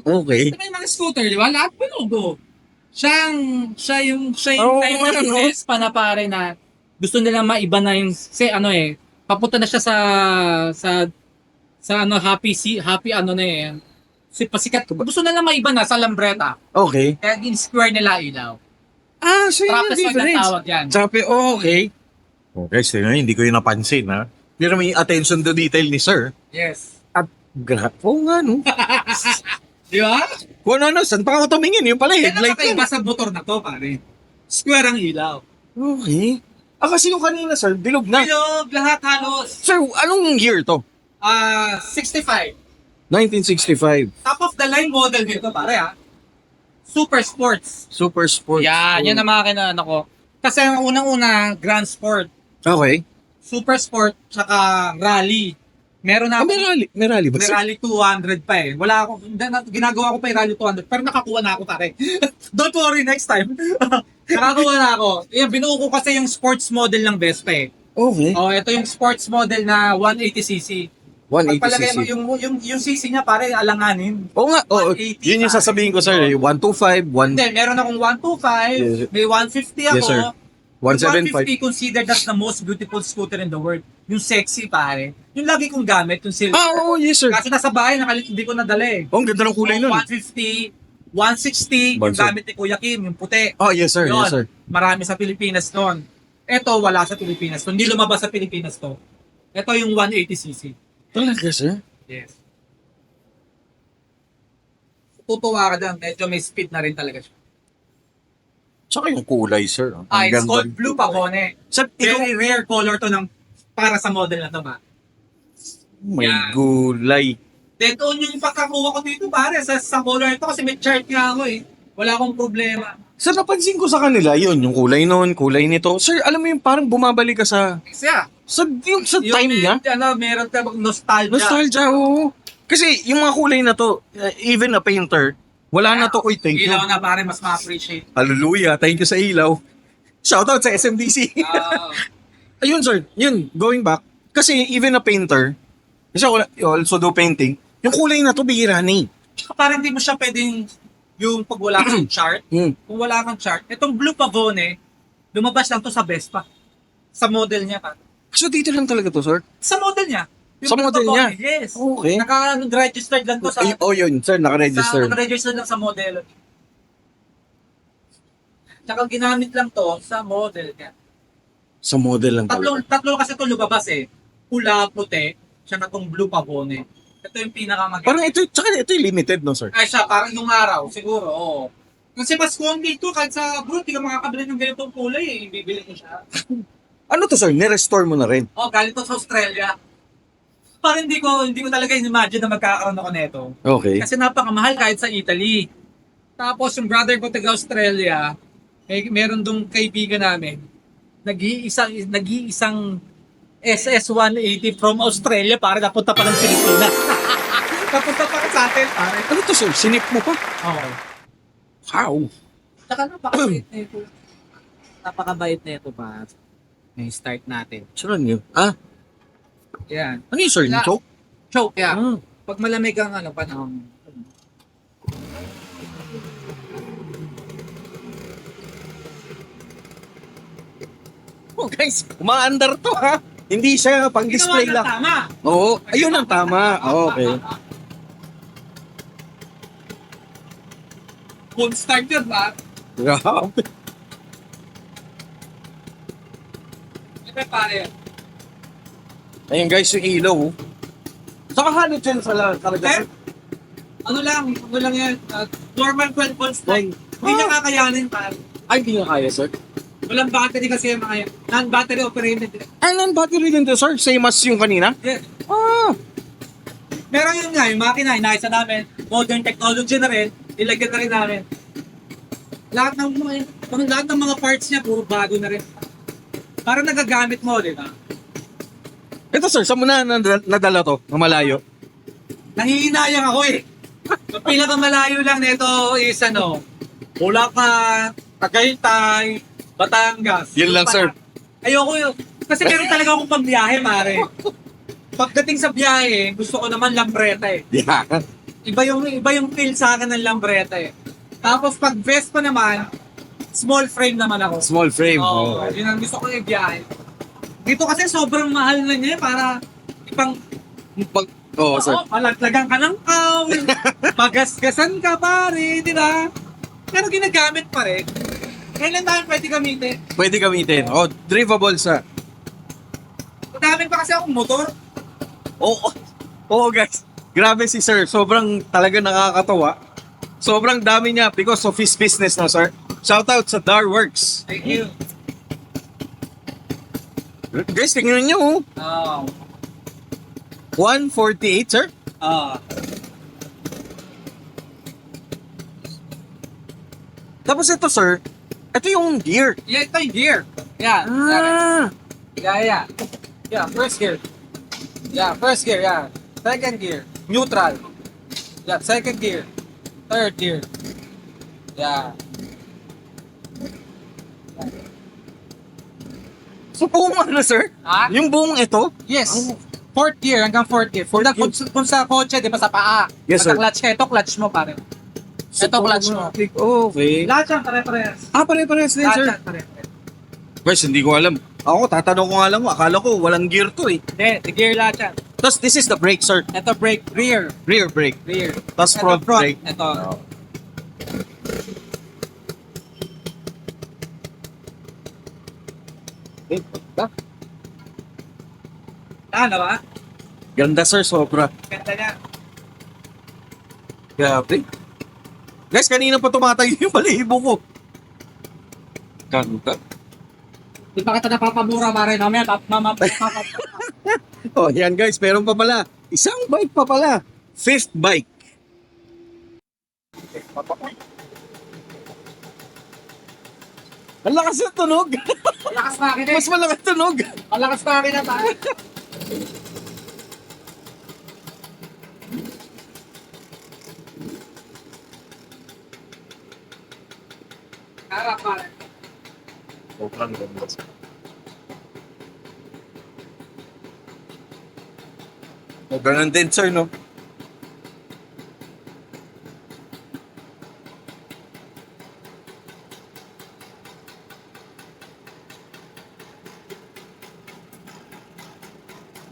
D: Okay.
C: May mga scooter, di ba? Lahat bilog. Siya yung type ng Vespa na pare na gusto nilang maiba na yung papunta na siya sa happy na pasikat. Gusto nilang maiba na sa Lambretta.
D: Okay.
C: Kaya in-square nila ilaw.
D: So yun yung
C: Trapezoid ang
D: difference.
C: tawag yan.
D: Okay. Okay, so hindi ko yun napansin, ha? Pero may attention to detail ni sir.
C: Yes.
D: Nga, no?
C: Di ba?
D: Kung ano, saan pa ako tumingin? Yung pala,
C: Kaya
D: headlight
C: nakakaiba
D: ko.
C: sa motor na to, pare. Square ang ilaw.
D: Okay. Kasi yung kanina, sir, bilog na.
C: Bilog, lahat halos.
D: Sir, anong year to?
C: 65.
D: 1965.
C: Top of the line model dito, pare Super Sports.
D: Super Sport.
C: Yan ang makina ko. Kasi ang unang-una, Grand Sport.
D: Okay.
C: Super Sport, tsaka Rally. Meron na
D: May rally ba,
C: may
D: sir?
C: Rally 200 pa Wala ako, ginagawa ko pa yung Rally 200, pero nakakuha na ako, pare. Don't worry, next time. Nakakuha na ako. Binuo ko kasi yung sports model ng Vespa
D: Okay.
C: ito yung sports model na 180cc. Pagpalagay mo
D: 180cc.
C: yung CC niya, pare, alanganin.
D: Oo nga.
C: 180,
D: Yun yung sasabihin ko, sir. 125,
C: Hindi, meron akong 125, may 150 ako.
D: Yes, sir. 175.
C: 150 considered as the most beautiful scooter in the world. Yung sexy, pare. Yung lagi kong gamit, yung silver.
D: Yes, sir.
C: Kaso nasa bahay, hindi ko nadala
D: Ang ganda ng kulay nun.
C: 150, 160, yung
D: Bansa.
C: gamit ni Kuya Kim, yung puti.
D: Yes, sir.
C: Yun.
D: Yes, sir.
C: Marami sa Pilipinas noon. Ito, wala sa Pilipinas to. Hindi lumabas sa Pilipinas to. Ito yung 180cc.
D: Talaga, sir?
C: Yes. matutuwa ka dyan. Medyo may speed na rin talaga siya.
D: Tsaka yung kulay, sir. Ang
C: It's
D: ganda.
C: called Blue Pavone.
D: Sir, ikaw,
C: Very rare color to para sa model na to ba.
D: may
C: Yan.
D: gulay.
C: Then yung pagkakuha ko dito pare sa color ito kasi may chart nga ako eh. Wala akong problema.
D: Sir, napansin ko sa kanila, yun, yung kulay nun, kulay nito. Sir, alam mo yung parang bumabalik ka sa
C: Yung
D: time niya.
C: Meron ka bang nostalgia.
D: Nostalgia, oo. Kasi yung mga kulay na to, even a painter, wala na to. Uy, thank you.
C: Ilaw na pare, mas ma-appreciate.
D: Hallelujah, thank you sa ilaw. Shoutout sa SMDC. Ayun, sir, yun, going back. Kasi even a painter, kasi ako also do painting, yung kulay na to, bihira na eh.
C: Tsaka parang hindi mo siya pwedeng yung pag wala kang chart.
D: Hmm.
C: Kung wala kang chart, itong Blue Pavone, lumabas lang to sa Vespa. Sa model niya pa.
D: So dito lang talaga to, sir?
C: Sa model niya. Yung
D: Sa
C: Blue
D: model
C: Pavone,
D: niya?
C: yes.
D: Okay.
C: Naka-registered lang to sa...
D: Yun, sir, naka-register.
C: Naka-register lang sa model. Tsaka ginamit lang to sa model niya.
D: Sa model lang talaga.
C: Tatlo kasi ito lumabas eh. Pula, puti, siya na tong Blue Pavone. Ito yung pinakamaganda.
D: Parang ito, tsaka ito yung limited, no, sir?
C: Ay siya, parang nung araw, siguro, oo. Kasi mas konti ito, kahit sa abroad, hindi ka makakabili ng ganitong kulay eh. Bibili ko siya.
D: Ano to, sir? Nirestore mo na rin?
C: Oh, galing to sa Australia. Parang hindi ko talaga in-imagine na magkakaroon ako nito.
D: Okay.
C: Kasi napakamahal kahit sa Italy. Tapos yung brother ko taga Australia, meron dong kaibigan namin, nag-iisang SS-180 from Australia para napunta pa ng Pilipinas. Napunta pa sa atin, pare.
D: Ano to, sir? Sinip mo pa?
C: Oo.
D: How?
C: Tsaka napakabait na ito. Napakabait na ito, pa. Yung start natin.
D: Saan yun? Ah,
C: Yan.
D: ano yun, sir? Yung choke?
C: Choke, yeah.
D: Ah.
C: Pag malamig ang panahon.
D: Oh, guys, umaandar to, ha? Hindi siya pang-display
C: Ginawa
D: lang.
C: na tama.
D: Oo, ayun ang tama. Okay.
C: Full start yun, ba?
D: Grabe.
C: Ito, pare.
D: Ayun, guys, yung ilaw. Oh. Saka halogen sa talaga.
C: Eh, ano lang yan. Normal 12 volts lang. Hindi niya kakayanin, pare.
D: Ay, hindi nga kaya, sir.
C: Walang battery kasi yung mga yan. Non-battery operated.
D: Ay, non-battery din to, sir? Same as yung kanina?
C: Yes.
D: Ah.
C: Meron yun nga, yung makina, inaisa namin. Modern technology na rin. Ilagyan na rin namin. Lahat ng mga parts niya, puro bago na rin. Parang nagagamit mo, di ba?
D: Ito, sir, saan mo na nadala to? Na malayo?
C: Nangihinayang ako eh. Ang pinakamalayo lang nito is Bulacan, Tagaytay, Batangas.
D: Yun lang, sir.
C: Ayoko yun. Kasi meron talaga akong pambiyahe, pare. Pagdating sa biyahe, gusto ko naman lambreta eh.
D: Yeah.
C: Iba yung feel sa akin ng lambreta eh. Tapos pag Vespa naman, small frame naman ako.
D: Small frame.
C: Oo, yun ang gusto ko yung biyahe. Dito kasi sobrang mahal na niya para ipang
D: Oo, sir.
C: malaglagan ka ng kaw, magasgasan ka pare, di ba? Pero ginagamit pa rin. Kailan tayo pwede gamitin?
D: Pwede gamitin. Oh, drivable, sir.
C: Madami pa kasi akong motor.
D: Oo. Oo, guys. Grabe si sir. Sobrang talaga nakakatawa. Sobrang dami niya because of his business na, sir. Shoutout sa Darworks.
C: Thank you.
D: Guys, tingnan niyo, oh.
C: Oh.
D: 148, sir. Tapos ito, sir. Ito yung gear.
C: Yeah, ito yung gear. Yeah. Yeah. Yeah, first gear. Yeah, first gear, yeah. Second gear. Neutral. Yeah, second gear. Third gear. Yeah.
D: So, buong ano, sir?
C: Ha?
D: Yung buong ito?
C: Yes. Fourth gear hanggang fourth gear. Kung sa kotse, di ba sa paa?
D: Yes, sir.
C: Clutch ka, ito clutch mo pare. Ito clutch mo.
D: Okay.
C: Lahat yan, pare-parehas.
D: Pare-parehas din,
C: Lahat
D: sir.
C: yan, pare-parehas.
D: Guys, hindi ko alam. Ako, tatanong ko nga lang. Akala ko walang gear to, eh.
C: Hindi, the gear lahat yan.
D: Tapos, this is the brake, sir.
C: Ito brake, rear.
D: Rear brake.
C: Rear.
D: Tapos,
C: Ito
D: front brake.
C: Ito. Ano ba?
D: Ganda, sir. Sobra.
C: Ganda niya.
D: Grabe. Guys, kanina pa tumatayo yung balibo ko. Ganda.
C: Di pa kita napapamura, pare. Mamaya,
D: Oh, yan guys, meron pa pala. Isang bike pa pala. Fifth bike. Ang lakas ng tunog.
C: Malakas pa akin eh.
D: Mas malakas tunog.
C: Malakas pa akin na, pare. Harap, pare.
A: Sobrang ganda.
D: O, ganun din, sir, no?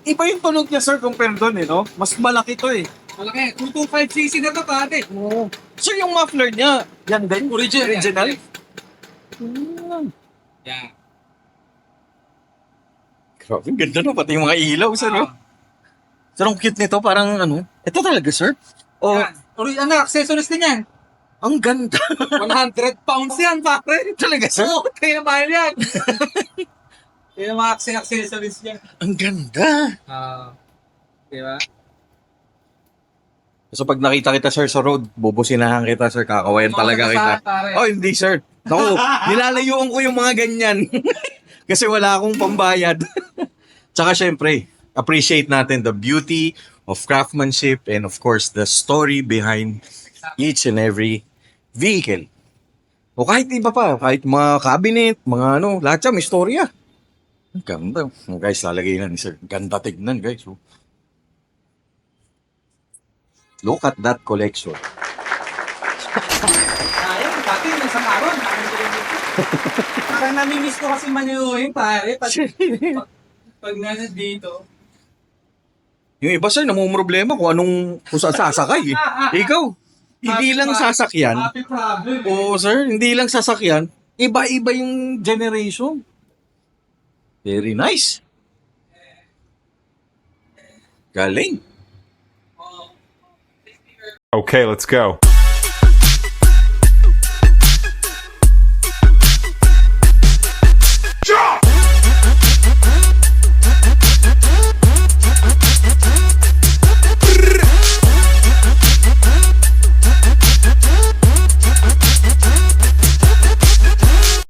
D: Iba yung tunog niya, sir, compare doon, eh, no? Mas malaki to, eh.
C: Malaki. 225cc na to, pare.
D: Oo. Sir, yung muffler niya, yan din? Original?
C: Yan.
D: Grabe, ang ganda, no? Pati yung mga ilaw, sir, no? Sir, ang cute nito, parang ano? Ito talaga, sir? O,
C: Yan. Ano, accessories din yan.
D: ang ganda.
C: 100 pounds yan, pare.
D: Talaga, sir?
C: Oo, kaya mahal yan. Yan ang mga accessories niya.
D: Ang ganda.
C: Di ba?
D: So pag nakita kita, sir, sa road, bubusinahan kita, sir. Kakawayan talaga kita.
C: Pare.
D: Oh, hindi, sir. Naku, nilalayuan ko yung mga ganyan. Kasi wala akong pambayad. Tsaka syempre, appreciate natin the beauty of craftsmanship and of course, the story behind each and every vehicle. O kahit iba pa, kahit mga cabinet, mga ano, lahat siya may storya. Ang ganda. Oh, guys, lalagay na ni sir. Ganda tignan, guys. Oh. Look at that collection.
C: Ayun, dati yung isang araw, parang namimiss ko kasi manyuhin, pare. Pag nasa dito.
D: Yung iba, sir, namumroblema kung saan sasakay. Ikaw, hindi lang sasakyan.
C: Happy problem.
D: Oo, sir, hindi lang sasakyan. Iba-iba yung generation. Very nice. Galing.
B: Okay, let's go.